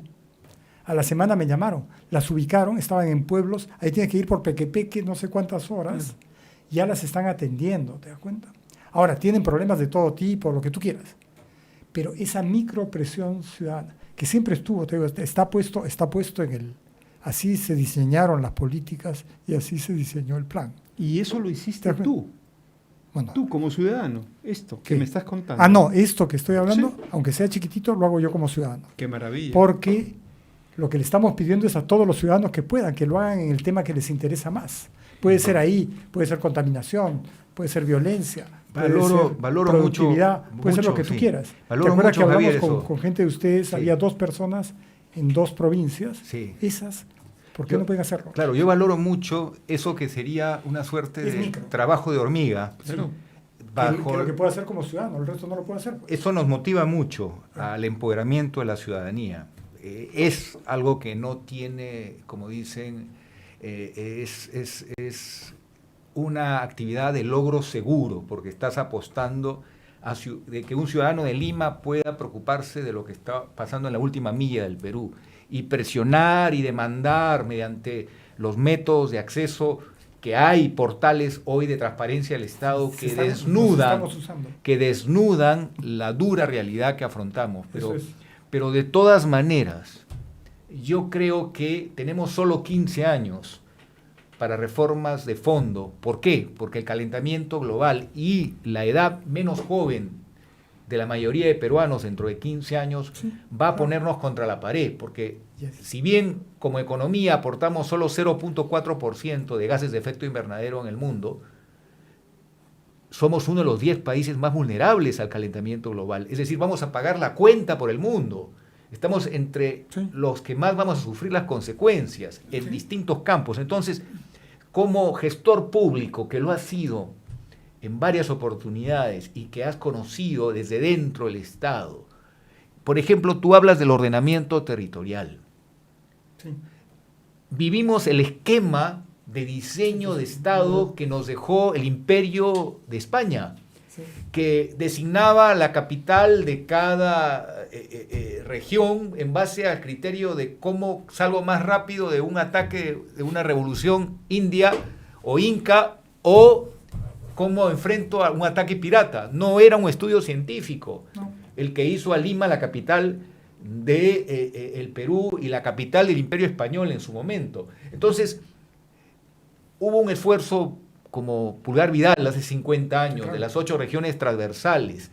A la semana me llamaron, las ubicaron, estaban en pueblos, ahí tienes que ir por pequepeque no sé cuántas horas, ya las están atendiendo, ¿te das cuenta? Ahora, tienen problemas de todo tipo, lo que tú quieras, pero esa micropresión ciudadana, que siempre estuvo, te digo, está puesto en el... Así se diseñaron las políticas y así se diseñó el plan. Y eso lo hiciste tú. Bueno, Tú como ciudadano, esto que ¿qué? me estás contando. Ah, no, esto que estoy hablando, Sí. aunque sea chiquitito, lo hago yo como ciudadano. Qué maravilla. Porque lo que le estamos pidiendo es a todos los ciudadanos que puedan, que lo hagan en el tema que les interesa más. Puede ser ahí, puede ser contaminación, puede ser violencia, Valoro productividad, mucho, puede ser lo que mucho, tú sí. quieras. Valoro ¿Te acuerdas mucho, que hablamos Javier, eso? con gente de ustedes? Sí. Había 2 personas en 2 provincias. Sí. Esas, ¿por qué Yo- no pueden hacerlo? Claro, yo valoro mucho eso que sería una suerte Es de micro. trabajo de hormiga. Claro. Que lo que puede hacer como ciudadano, el resto no lo puede hacer. Pues. Eso nos motiva mucho al empoderamiento de la ciudadanía. Es algo que no tiene, como dicen, es una actividad de logro seguro, porque estás apostando de que un ciudadano de Lima pueda preocuparse de lo que está pasando en la última milla del Perú y presionar y demandar mediante los métodos de acceso que hay, portales hoy de transparencia del Estado que desnudan la dura realidad que afrontamos. Pero de todas maneras, yo creo que tenemos solo 15 años para reformas de fondo. ¿Por qué? Porque el calentamiento global y la edad menos joven de la mayoría de peruanos dentro de 15 años va a ponernos contra la pared, porque si bien como economía aportamos solo 0.4% de gases de efecto invernadero en el mundo, somos uno de los 10 países más vulnerables al calentamiento global. Es decir, vamos a pagar la cuenta por el mundo. Estamos entre los que más vamos a sufrir las consecuencias en distintos campos. Entonces, como gestor público que lo has sido en varias oportunidades y que has conocido desde dentro del Estado, por ejemplo, tú hablas del ordenamiento territorial. Sí. Vivimos el esquema de diseño de Estado que nos dejó el Imperio de España, que designaba la capital de cada región en base al criterio de cómo salgo más rápido de un ataque, de una revolución india o inca, o cómo enfrento a un ataque pirata. No era un estudio científico el que hizo a Lima la capital del Perú y la capital del Imperio Español en su momento. Entonces, hubo un esfuerzo como Pulgar Vidal hace 50 años, de las 8 regiones transversales,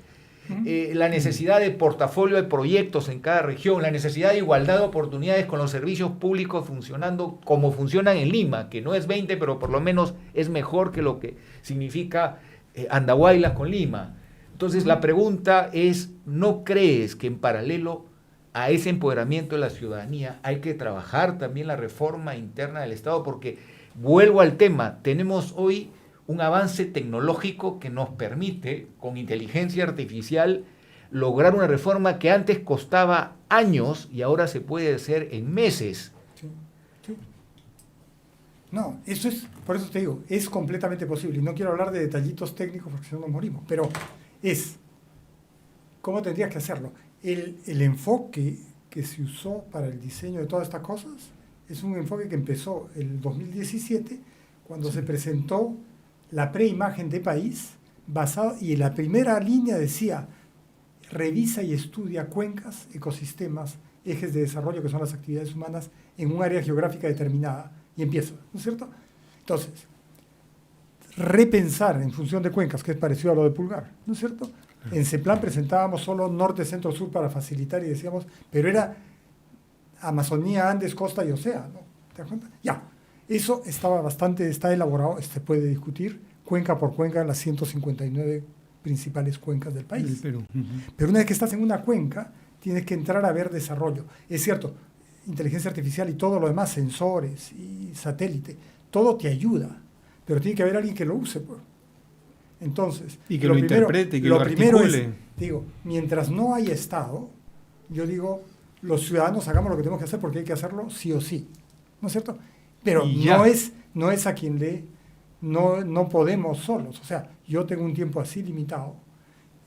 la necesidad de portafolio de proyectos en cada región, la necesidad de igualdad de oportunidades con los servicios públicos funcionando como funcionan en Lima, que no es 20, pero por lo menos es mejor que lo que significa Andahuaylas con Lima. Entonces la pregunta es, ¿no crees que en paralelo a ese empoderamiento de la ciudadanía hay que trabajar también la reforma interna del Estado? Porque, vuelvo al tema, tenemos hoy un avance tecnológico que nos permite, con inteligencia artificial, lograr una reforma que antes costaba años y ahora se puede hacer en meses. Sí, sí. No, eso es, por eso te digo, es completamente posible. Y no quiero hablar de detallitos técnicos porque si no nos morimos, pero es, ¿cómo tendrías que hacerlo? El enfoque que se usó para el diseño de todas estas cosas es un enfoque que empezó el 2017, cuando se presentó la preimagen de país, basado, y la primera línea decía, revisa y estudia cuencas, ecosistemas, ejes de desarrollo, que son las actividades humanas, en un área geográfica determinada, y empieza, ¿no es cierto? Entonces, repensar en función de cuencas, que es parecido a lo de Pulgar, ¿no es cierto? En CEPLAN presentábamos solo norte, centro, sur para facilitar y decíamos, pero era Amazonía, Andes, costa y océano, ¿te das cuenta? Ya, eso está elaborado, se puede discutir cuenca por cuenca en las 159 principales cuencas del país. Perú. Pero una vez que estás en una cuenca, tienes que entrar a ver desarrollo. Es cierto, inteligencia artificial y todo lo demás, sensores y satélite, todo te ayuda, pero tiene que haber alguien que lo use, pues. Entonces, y que lo interprete, que lo articule. Digo, mientras no haya Estado, yo digo, los ciudadanos hagamos lo que tenemos que hacer porque hay que hacerlo sí o sí, ¿no es cierto? Pero no es a quien no podemos solos. O sea, yo tengo un tiempo así limitado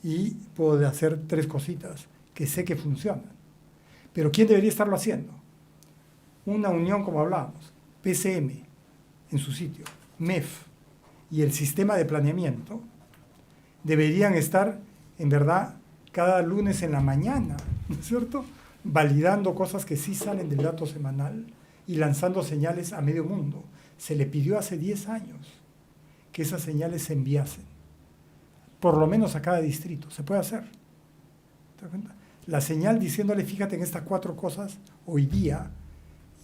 y puedo hacer 3 cositas que sé que funcionan. Pero ¿quién debería estarlo haciendo? Una unión, como hablábamos, PCM en su sitio, MEF y el sistema de planeamiento deberían estar, en verdad, cada lunes en la mañana, ¿no es cierto?, validando cosas que sí salen del dato semanal y lanzando señales a medio mundo. Se le pidió hace 10 años que esas señales se enviasen, por lo menos a cada distrito. Se puede hacer. ¿Te das cuenta? La señal diciéndole, fíjate en estas 4 cosas hoy día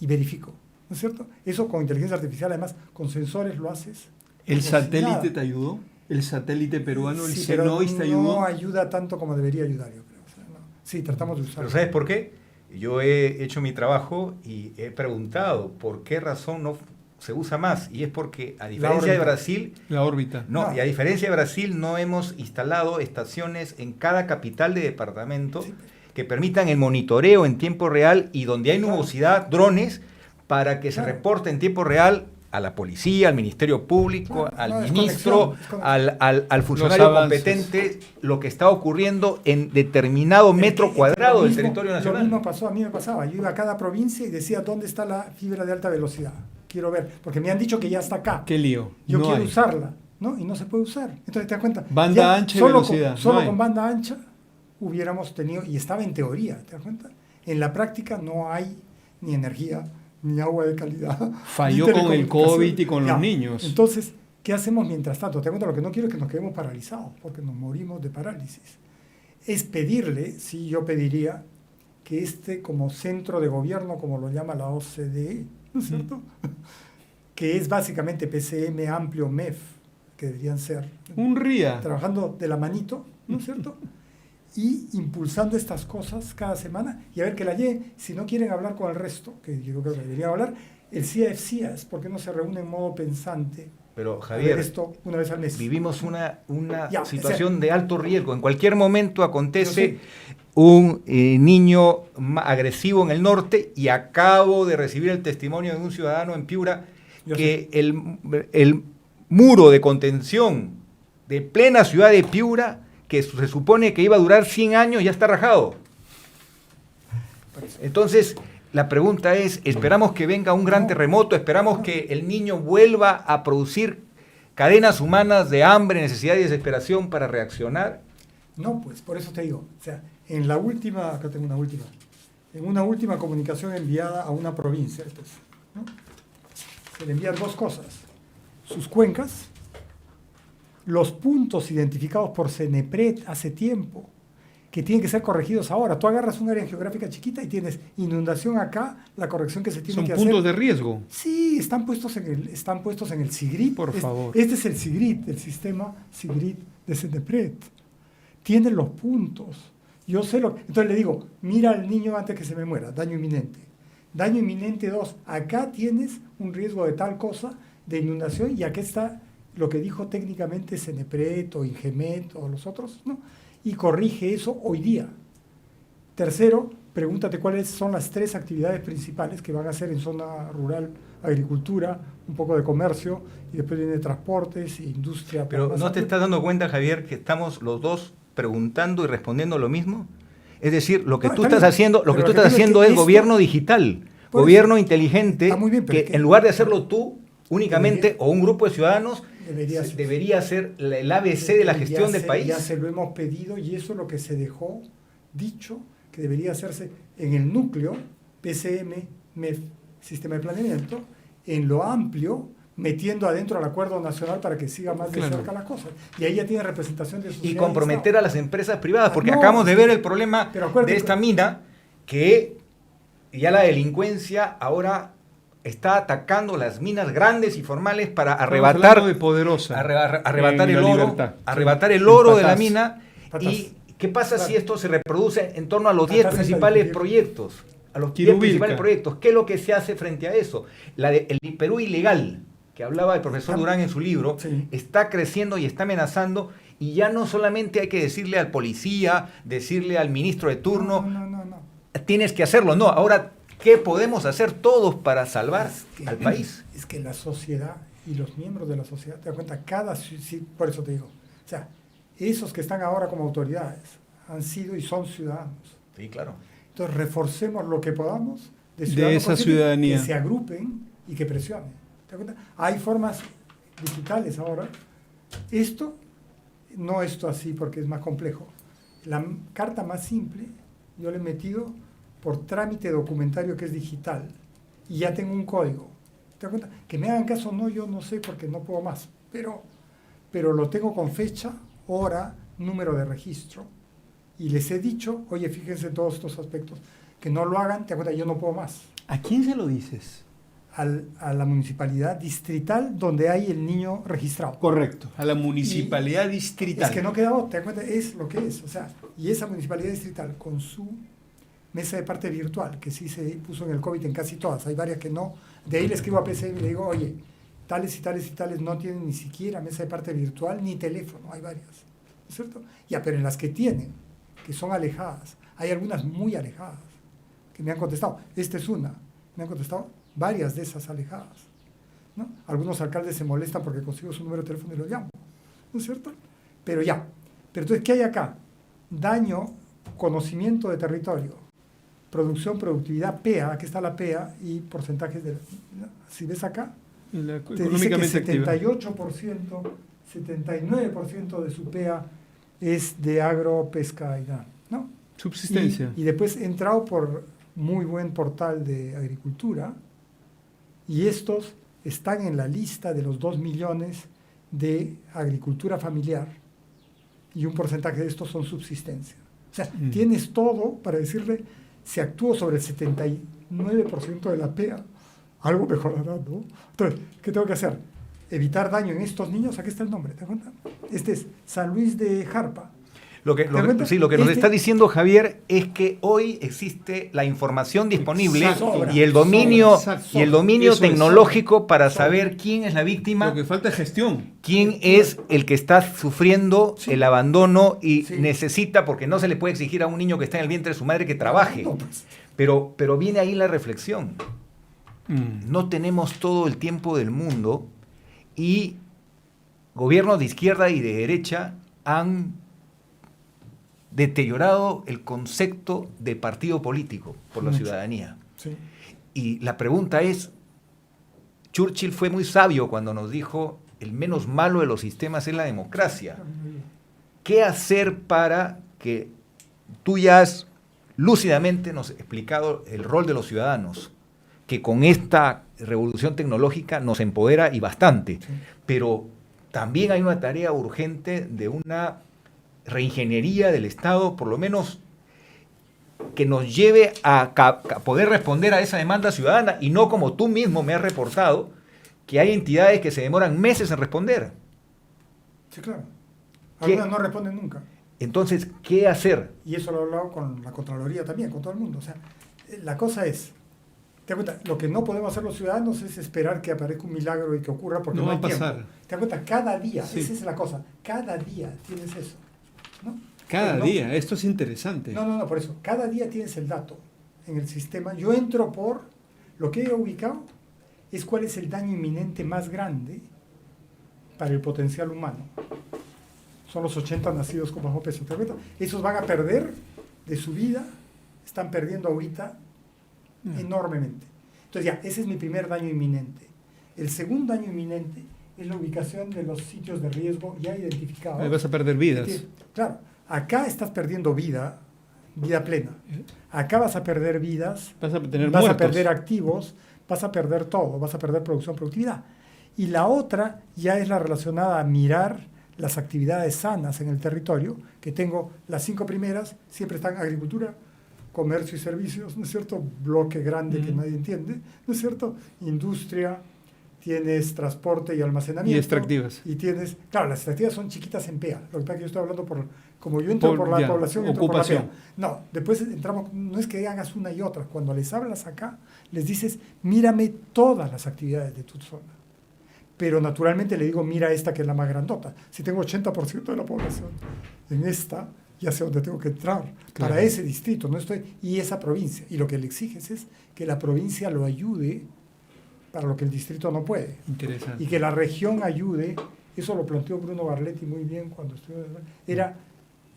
y verifico, ¿no es cierto? Eso con inteligencia artificial, además, con sensores lo haces. ¿El satélite te ayudó? ¿El satélite peruano, el CENOIS te ayudó? No ayuda tanto como debería ayudar, yo creo. O sea, no. Sí, tratamos de usarlo. ¿Pero sabes por qué? Yo he hecho mi trabajo y he preguntado por qué razón no se usa más. Y es porque, a diferencia de Brasil... La órbita. No, y a diferencia de Brasil, no hemos instalado estaciones en cada capital de departamento que permitan el monitoreo en tiempo real y donde hay nubosidad, drones, para que se reporte en tiempo real a la policía, al Ministerio Público, al ministro, desconexión. al funcionario Los avances. competente, lo que está ocurriendo en determinado metro cuadrado del territorio nacional. Lo mismo pasó, a mí me pasaba. Yo iba a cada provincia y decía, ¿dónde está la fibra de alta velocidad? Quiero ver, porque me han dicho que ya está acá. Qué lío. Yo No quiero hay. usarla, ¿no? Y no se puede usar. Entonces, ¿te das cuenta? Banda ancha y velocidad, Solo no hay. con banda ancha hubiéramos tenido, y estaba en teoría, ¿te das cuenta? En la práctica no hay ni energía, ni agua de calidad. Falló ni con el telecomunicación. COVID y con los niños. Entonces, ¿qué hacemos mientras tanto? Te das cuenta, lo que no quiero es que nos quedemos paralizados, porque nos morimos de parálisis. Es pedirle, sí, yo pediría que como centro de gobierno, como lo llama la OCDE, ¿no es cierto? Que es básicamente PCM, Amplio, MEF, que deberían ser Un RIA. trabajando de la manito, ¿no es cierto? Y impulsando estas cosas cada semana y a ver que la lleven. Si no quieren hablar con el resto, que yo creo que deberían hablar, el CIAF-CIAS, ¿por qué no se reúne en modo pensante? Pero A ver Javier, esto una vez al mes. vivimos una Ya, situación de alto riesgo. En cualquier momento acontece Yo sé. un niño agresivo en el norte, y acabo de recibir el testimonio de un ciudadano en Piura Yo que el muro de contención de plena ciudad de Piura, que se supone que iba a durar 100 años, ya está rajado. Entonces, la pregunta es, ¿esperamos que venga un gran terremoto? ¿Esperamos que el niño vuelva a producir cadenas humanas de hambre, necesidad y desesperación para reaccionar? No, pues por eso te digo, o sea, en la última, acá tengo una última, en una última comunicación enviada a una provincia, esto es, ¿no? Se le envían dos cosas, sus cuencas, los puntos identificados por CENEPRED hace tiempo, que tienen que ser corregidos ahora. Tú agarras un área geográfica chiquita y tienes inundación acá, la corrección que se tiene Son que puntos hacer. de riesgo. Sí, están puestos en el SIGRID. Por favor. Este es el SIGRID, el sistema SIGRID de CENEPRED. Tiene los puntos. Yo sé lo. Entonces le digo, mira al niño antes que se me muera, daño inminente. Daño inminente 2. Acá tienes un riesgo de tal cosa, de inundación, y aquí está lo que dijo técnicamente CENEPRED o INGEMET o los otros, ¿no? Y corrige eso hoy día. Tercero, pregúntate cuáles son las 3 actividades principales que van a hacer en zona rural: agricultura, un poco de comercio, y después viene transportes e industria. Pero ¿no te estás dando cuenta, Javier, que estamos los dos preguntando y respondiendo lo mismo? Es decir, lo que No, tú está estás bien, haciendo, lo pero que tú lo que estás digo es haciendo que es esto- gobierno digital, Por gobierno eso. inteligente, Está muy bien, pero que es que- en lugar de hacerlo tú únicamente, Debería- o un grupo de ciudadanos, Debería ser. ser el ABC de la gestión del país. Ya se lo hemos pedido y eso es lo que se dejó dicho, que debería hacerse en el núcleo, PCM, MEF, Sistema de Planeamiento, en lo amplio, metiendo adentro al Acuerdo Nacional para que siga más de Claro. cerca las cosas. Y ahí ya tiene representación de sociedad Y y comprometer Estado. a las empresas privadas, porque No, acabamos de sí. ver el problema Pero acuérdate de esta que- mina, que ya la delincuencia ahora está atacando las minas grandes y formales para Estamos arrebatar, hablando de Poderosa. arrebatar en el La oro, Libertad. arrebatar el En oro de la Patás. mina. Patás. ¿Y qué pasa si Claro. esto se reproduce en torno a los 10 Patás es la principales de- proyectos? A los 10 Quirubilca. principales proyectos. ¿Qué es lo que se hace frente a eso? El Perú ilegal, que hablaba el profesor Durán en su libro, Sí. está creciendo y está amenazando, y ya no solamente hay que decirle al policía, decirle al ministro de turno, No. tienes que hacerlo. No, ahora, ¿qué podemos hacer todos para salvar Es que- al país? Es que la sociedad y los miembros de la sociedad, te das cuenta, sí, por eso te digo, o sea, esos que están ahora como autoridades han sido y son ciudadanos. Sí, claro. Entonces reforcemos lo que podamos De ciudadanos esa conscientes, ciudadanía. que se agrupen y que presionen. ¿Te das cuenta? Hay formas digitales ahora. No esto así porque es más complejo. La carta más simple yo le he metido por trámite documentario, que es digital, y ya tengo un código. ¿Te das cuenta? Que me hagan caso, no, yo no sé porque no puedo más, pero lo tengo con fecha, hora, número de registro, y les he dicho, oye, fíjense en todos estos aspectos, que no lo hagan, te das cuenta, yo no puedo más. ¿A quién se lo dices? A la municipalidad distrital donde hay el niño registrado. Correcto. A la municipalidad distrital. Es que no queda otra, te das cuenta, es lo que es. O sea, y esa municipalidad distrital con su mesa de parte virtual, que sí se puso en el COVID en casi todas, hay varias que no. De ahí le escribo a PCM y le digo, oye, tales y tales y tales no tienen ni siquiera mesa de parte virtual ni teléfono, hay varias. ¿No es cierto? Ya, pero en las que tienen, que son alejadas, hay algunas muy alejadas, que me han contestado. Esta es una, me han contestado varias de esas alejadas. ¿no? Algunos alcaldes se molestan porque consigo su número de teléfono y lo llamo, ¿no es cierto? Pero ya. Pero entonces, ¿qué hay acá? Daño, conocimiento de territorio, producción, productividad, PEA, aquí está la PEA y porcentajes de... Si ves acá, te dice que 78%, 79% de su PEA es de agro, pesca y nada, ¿no? Subsistencia. Y después he entrado por muy buen portal de agricultura y estos están en la lista de los 2 millones de agricultura familiar y un porcentaje de estos son subsistencia. O sea, tienes todo para decirle, si actúo sobre el 79% de la PEA, algo mejorará, ¿no? Entonces, ¿qué tengo que hacer? Evitar daño en estos niños. Aquí está el nombre, ¿te das cuenta? Este es San Luis de Jarpa. Lo que nos está diciendo Javier es que hoy existe la información disponible y el dominio tecnológico para saber quién es la víctima. Lo que falta es gestión. Quién es el que está sufriendo el abandono y necesita, porque no se le puede exigir a un niño que está en el vientre de su madre que trabaje. No, pues. Pero viene ahí la reflexión. No tenemos todo el tiempo del mundo y gobiernos de izquierda y de derecha han deteriorado el concepto de partido político por la ciudadanía. Sí. Y la pregunta es, Churchill fue muy sabio cuando nos dijo, el menos malo de los sistemas es la democracia. ¿Qué hacer para que tú ya has lúcidamente nos has explicado el rol de los ciudadanos, que con esta revolución tecnológica nos empodera y bastante, pero también hay una tarea urgente de una reingeniería del Estado, por lo menos que nos lleve a poder responder a esa demanda ciudadana y no como tú mismo me has reportado, que hay entidades que se demoran meses en responder. Sí, claro. Algunas no responden nunca. Entonces, ¿qué hacer? Y eso lo he hablado con la Contraloría también, con todo el mundo. O sea, la cosa es, ¿te das cuenta? Lo que no podemos hacer los ciudadanos es esperar que aparezca un milagro y que ocurra porque no hay tiempo. ¿Te das cuenta? Cada día, esa es la cosa, cada día tienes eso. ¿No? Cada día, esto es interesante. No, por eso, cada día tienes el dato en el sistema. Yo entro por, lo que he ubicado es cuál es el daño inminente más grande para el potencial humano. Son los 80 nacidos con bajo peso. ¿Te das cuenta? Esos van a perder de su vida, están perdiendo ahorita enormemente. Entonces ya, ese es mi primer daño inminente. El segundo daño inminente es la ubicación de los sitios de riesgo ya identificados. Ahí vas a perder vidas. Claro, acá estás perdiendo vida plena. Acá vas a perder vidas, vas a perder activos, vas a perder todo, vas a perder producción, productividad. Y la otra ya es la relacionada a mirar las actividades sanas en el territorio, que tengo las 5 primeras, siempre están agricultura, comercio y servicios, ¿no es cierto? Bloque grande que nadie entiende, ¿no es cierto? Industria, tienes transporte y almacenamiento. Y extractivas. Y tienes, claro, las extractivas son chiquitas en PEA. Lo que pasa es que yo estoy hablando como yo entro por la población, entro por la PEA. No, después entramos, no es que hagas una y otra. Cuando les hablas acá, les dices, mírame todas las actividades de tu zona. Pero naturalmente le digo, mira esta que es la más grandota. Si tengo 80% de la población en esta, ya sé dónde tengo que entrar. Claro. Para ese distrito, no estoy, y esa provincia. Y lo que le exiges es que la provincia lo ayude para lo que el distrito no puede. Interesante. Y que la región ayude, eso lo planteó Bruno Barletti muy bien cuando estuvo,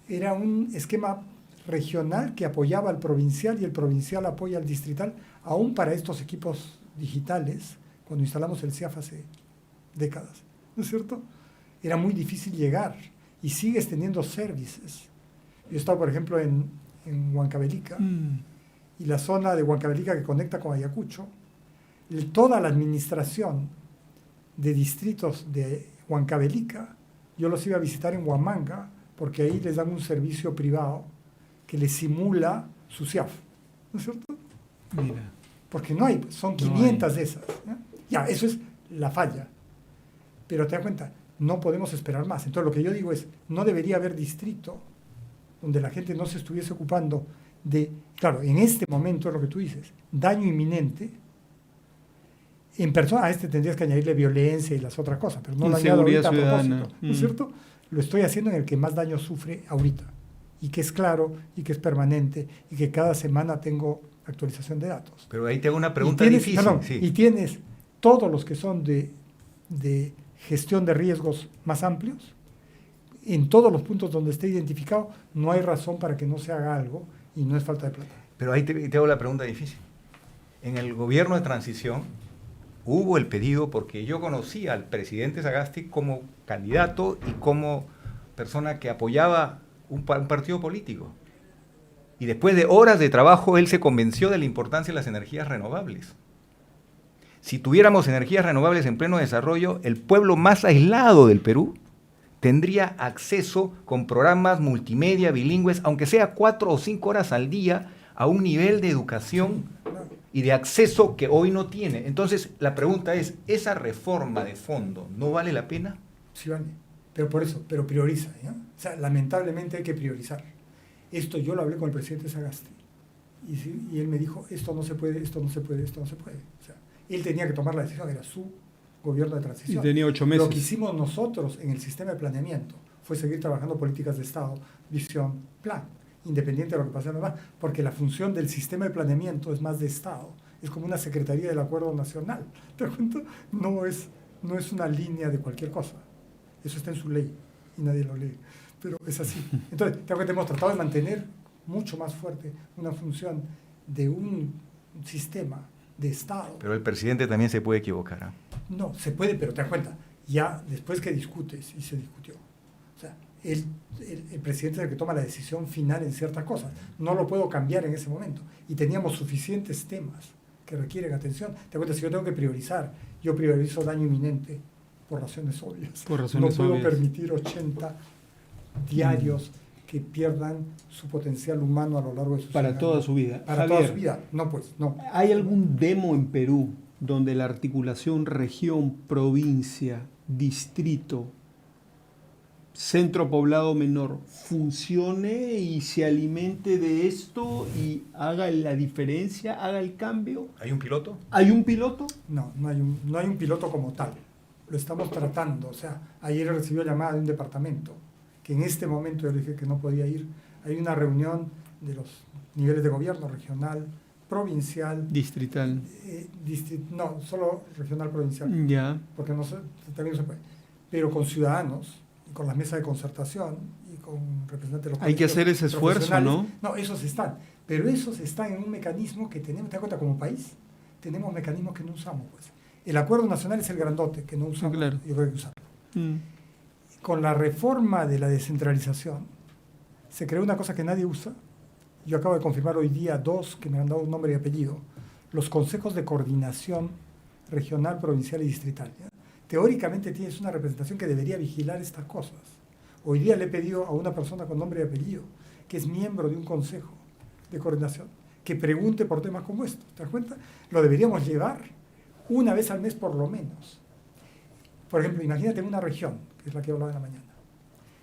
era un esquema regional que apoyaba al provincial y el provincial apoya al distrital, aún para estos equipos digitales, cuando instalamos el CIAF hace décadas, ¿no es cierto? Era muy difícil llegar y sigues teniendo services. Yo he estado, por ejemplo, en Huancavelica y la zona de Huancavelica que conecta con Ayacucho, toda la administración de distritos de Huancavelica, yo los iba a visitar en Huamanga, porque ahí les dan un servicio privado que les simula su CIAF, ¿no es cierto? Mira. Porque no hay, son 500 de esas. ¿Ya? Ya, eso es la falla. Pero te das cuenta, no podemos esperar más. Entonces lo que yo digo es, no debería haber distrito donde la gente no se estuviese ocupando de, claro, en este momento es lo que tú dices, daño inminente. En persona, a este tendrías que añadirle violencia y las otras cosas, pero no lo añado ahorita a propósito, ¿no es cierto? Lo estoy haciendo en el que más daño sufre ahorita, y que es claro, y que es permanente, y que cada semana tengo actualización de datos. Pero ahí te hago una pregunta difícil. Y tienes todos los que son de gestión de riesgos más amplios, en todos los puntos donde esté identificado, no hay razón para que no se haga algo y no es falta de plata. Pero ahí te hago la pregunta difícil. En el gobierno de transición hubo el pedido, porque yo conocí al presidente Sagasti como candidato y como persona que apoyaba un partido político. Y después de horas de trabajo, él se convenció de la importancia de las energías renovables. Si tuviéramos energías renovables en pleno desarrollo, el pueblo más aislado del Perú tendría acceso con programas multimedia, bilingües, aunque sea 4 o 5 horas al día, a un nivel de educación y de acceso que hoy no tiene. Entonces, la pregunta es, ¿esa reforma de fondo no vale la pena? Sí vale, pero prioriza, ¿ya? O sea, lamentablemente hay que priorizar. Esto yo lo hablé con el presidente Sagasti y él me dijo, esto no se puede, esto no se puede, esto no se puede. O sea, él tenía que tomar la decisión, era su gobierno de transición. Y tenía 8 meses. Lo que hicimos nosotros en el sistema de planeamiento fue seguir trabajando políticas de Estado, visión, plan, independiente de lo que pase en lo demás, porque la función del sistema de planeamiento es más de Estado, es como una secretaría del Acuerdo Nacional. ¿Te das cuenta? No es una línea de cualquier cosa. Eso está en su ley y nadie lo lee, pero es así. Entonces, hemos tratado de mantener mucho más fuerte una función de un sistema de Estado. Pero el presidente también se puede equivocar, ¿eh? No, se puede, pero te das cuenta, ya después que discutes, y se discutió, o sea, el presidente es el que toma la decisión final en ciertas cosas, no lo puedo cambiar en ese momento, y teníamos suficientes temas que requieren atención. Te das cuenta, si yo tengo que priorizar, yo priorizo daño inminente por razones obvias. Por razones no puedo obvias. permitir 80 diarios que pierdan su potencial humano a lo largo de sus Para años. toda su vida. Para Javier, toda su vida. No, pues, no. ¿hay algún demo en Perú donde la articulación región, provincia, distrito, centro poblado menor funcione y se alimente de esto y haga la diferencia, haga el cambio? ¿Hay un piloto? ¿Hay un piloto? No hay un piloto como tal. Lo estamos tratando. O sea, ayer recibió llamada de un departamento que en este momento yo le dije que no podía ir. Hay una reunión de los niveles de gobierno regional, provincial, Distrital. no, solo regional, provincial, Ya. porque también se puede, pero con ciudadanos, y con las mesas de concertación y con representantes de los Hay que hacer ese esfuerzo, profesionales. ¿no? No, esos están, pero esos están en un mecanismo que tenemos, ¿te das cuenta? Como país, tenemos mecanismos que no usamos, pues. El Acuerdo Nacional es el grandote, que no usamos, Claro. yo creo que hay que usarlo. Mm. Con la reforma de la descentralización, se creó una cosa que nadie usa. Yo acabo de confirmar hoy día 2 que me han dado un nombre y apellido. Los consejos de coordinación regional, provincial y distrital, ¿ya? Teóricamente tienes una representación que debería vigilar estas cosas. Hoy día le he pedido a una persona con nombre y apellido, que es miembro de un consejo de coordinación, que pregunte por temas como estos. ¿Te das cuenta? Lo deberíamos llevar una vez al mes por lo menos. Por ejemplo, imagínate en una región, que es la que he hablado en la mañana.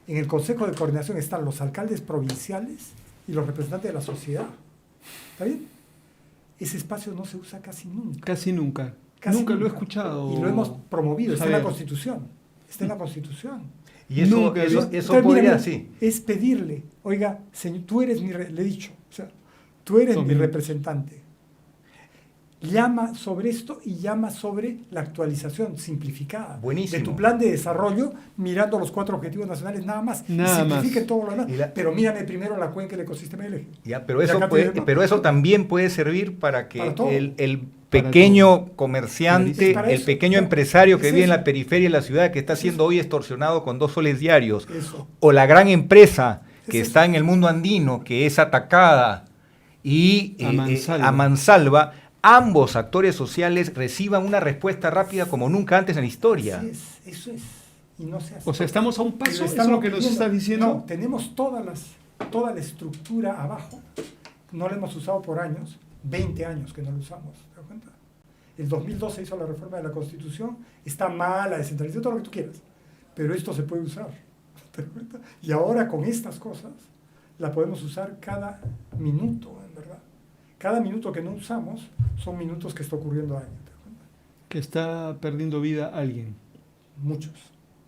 En el consejo de coordinación están los alcaldes provinciales y los representantes de la sociedad. ¿Está bien? Ese espacio no se usa casi nunca. Casi nunca. Casi nunca lo he nunca. escuchado. Y lo hemos promovido, está en la Javier. Constitución. Está en la Constitución. Y eso, Nunca eso, vi- eso Entonces, podría, mira, sí. es pedirle, oiga, señor, tú eres le he dicho, o sea, tú eres mi Domingo. representante. Llama sobre esto y llama sobre la actualización simplificada Buenísimo. de tu plan de desarrollo, mirando los 4 objetivos nacionales nada más. Nada y simplifique más. todo lo demás. Y la- Pero mírame primero la cuenca y el ecosistema del eje. Ya, pero Y eso, acá puede- tenemos- pero eso también puede servir para que Para todo. el pequeño comerciante, Es para el eso. pequeño Claro. empresario que Es vive en eso. la periferia de la ciudad, que está Es siendo eso. hoy extorsionado con 2 soles diarios, Eso. o la gran empresa que Es está eso. en el mundo andino, que es atacada y A mansalva. a mansalva, ambos actores sociales reciban una respuesta rápida como nunca antes en la historia. Así es, eso es. Y no se hace. O sea, estamos a un Y paso, lo ¿es estamos lo que nos pidiendo. estás diciendo? No, tenemos toda la estructura abajo. No la hemos usado por años, 20 años que no la usamos. ¿Te das cuenta? El 2002 se hizo la reforma de la Constitución, está mala, descentralización, todo lo que tú quieras. Pero esto se puede usar. ¿Te das cuenta? Y ahora con estas cosas la podemos usar cada minuto, en verdad. Cada minuto que no usamos son minutos que está ocurriendo año. ¿Te das cuenta? Que está perdiendo vida alguien. Muchos.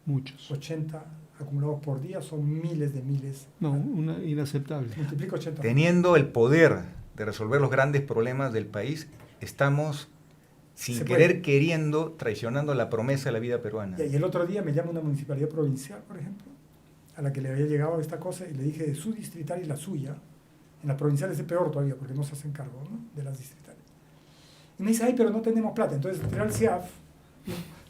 Muchos. 80 acumulados por día son miles de miles. No, inaceptable. Multiplica 80. Teniendo el poder de resolver los grandes problemas del país, estamos sin Se querer puede. queriendo, traicionando la promesa de la vida peruana. Y el otro día me llama una municipalidad provincial, por ejemplo, a la que le había llegado esta cosa y le dije de su distrital y la suya. En la provincial es peor todavía porque no se hacen cargo, ¿no?, de las distritales. Y me dice, ay, pero no tenemos plata. Entonces entré al CIAF,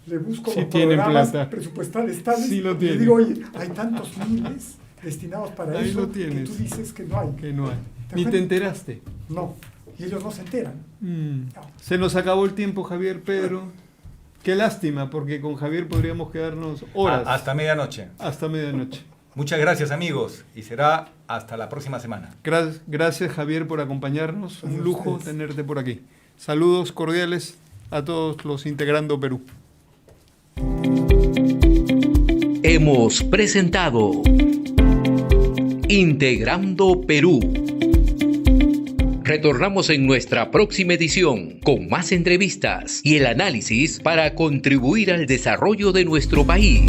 le busco Sí los tienen programas plata. presupuestales tales. Sí lo y le tienen. digo, oye, hay tantos miles destinados para Ahí eso lo que tienes. tú dices que no hay. Que no hay. ¿Te Ni te acuerdas? enteraste. No, y ellos no se enteran. No. Se nos acabó el tiempo, Javier, Pedro. Qué lástima, porque con Javier podríamos quedarnos horas. Hasta medianoche. Hasta medianoche. Muchas gracias, amigos, y será hasta la próxima semana. Gracias, Javier, por acompañarnos. Gracias Un a lujo ustedes. tenerte por aquí. Saludos cordiales a todos los Integrando Perú. Hemos presentado Integrando Perú. Retornamos en nuestra próxima edición con más entrevistas y el análisis para contribuir al desarrollo de nuestro país.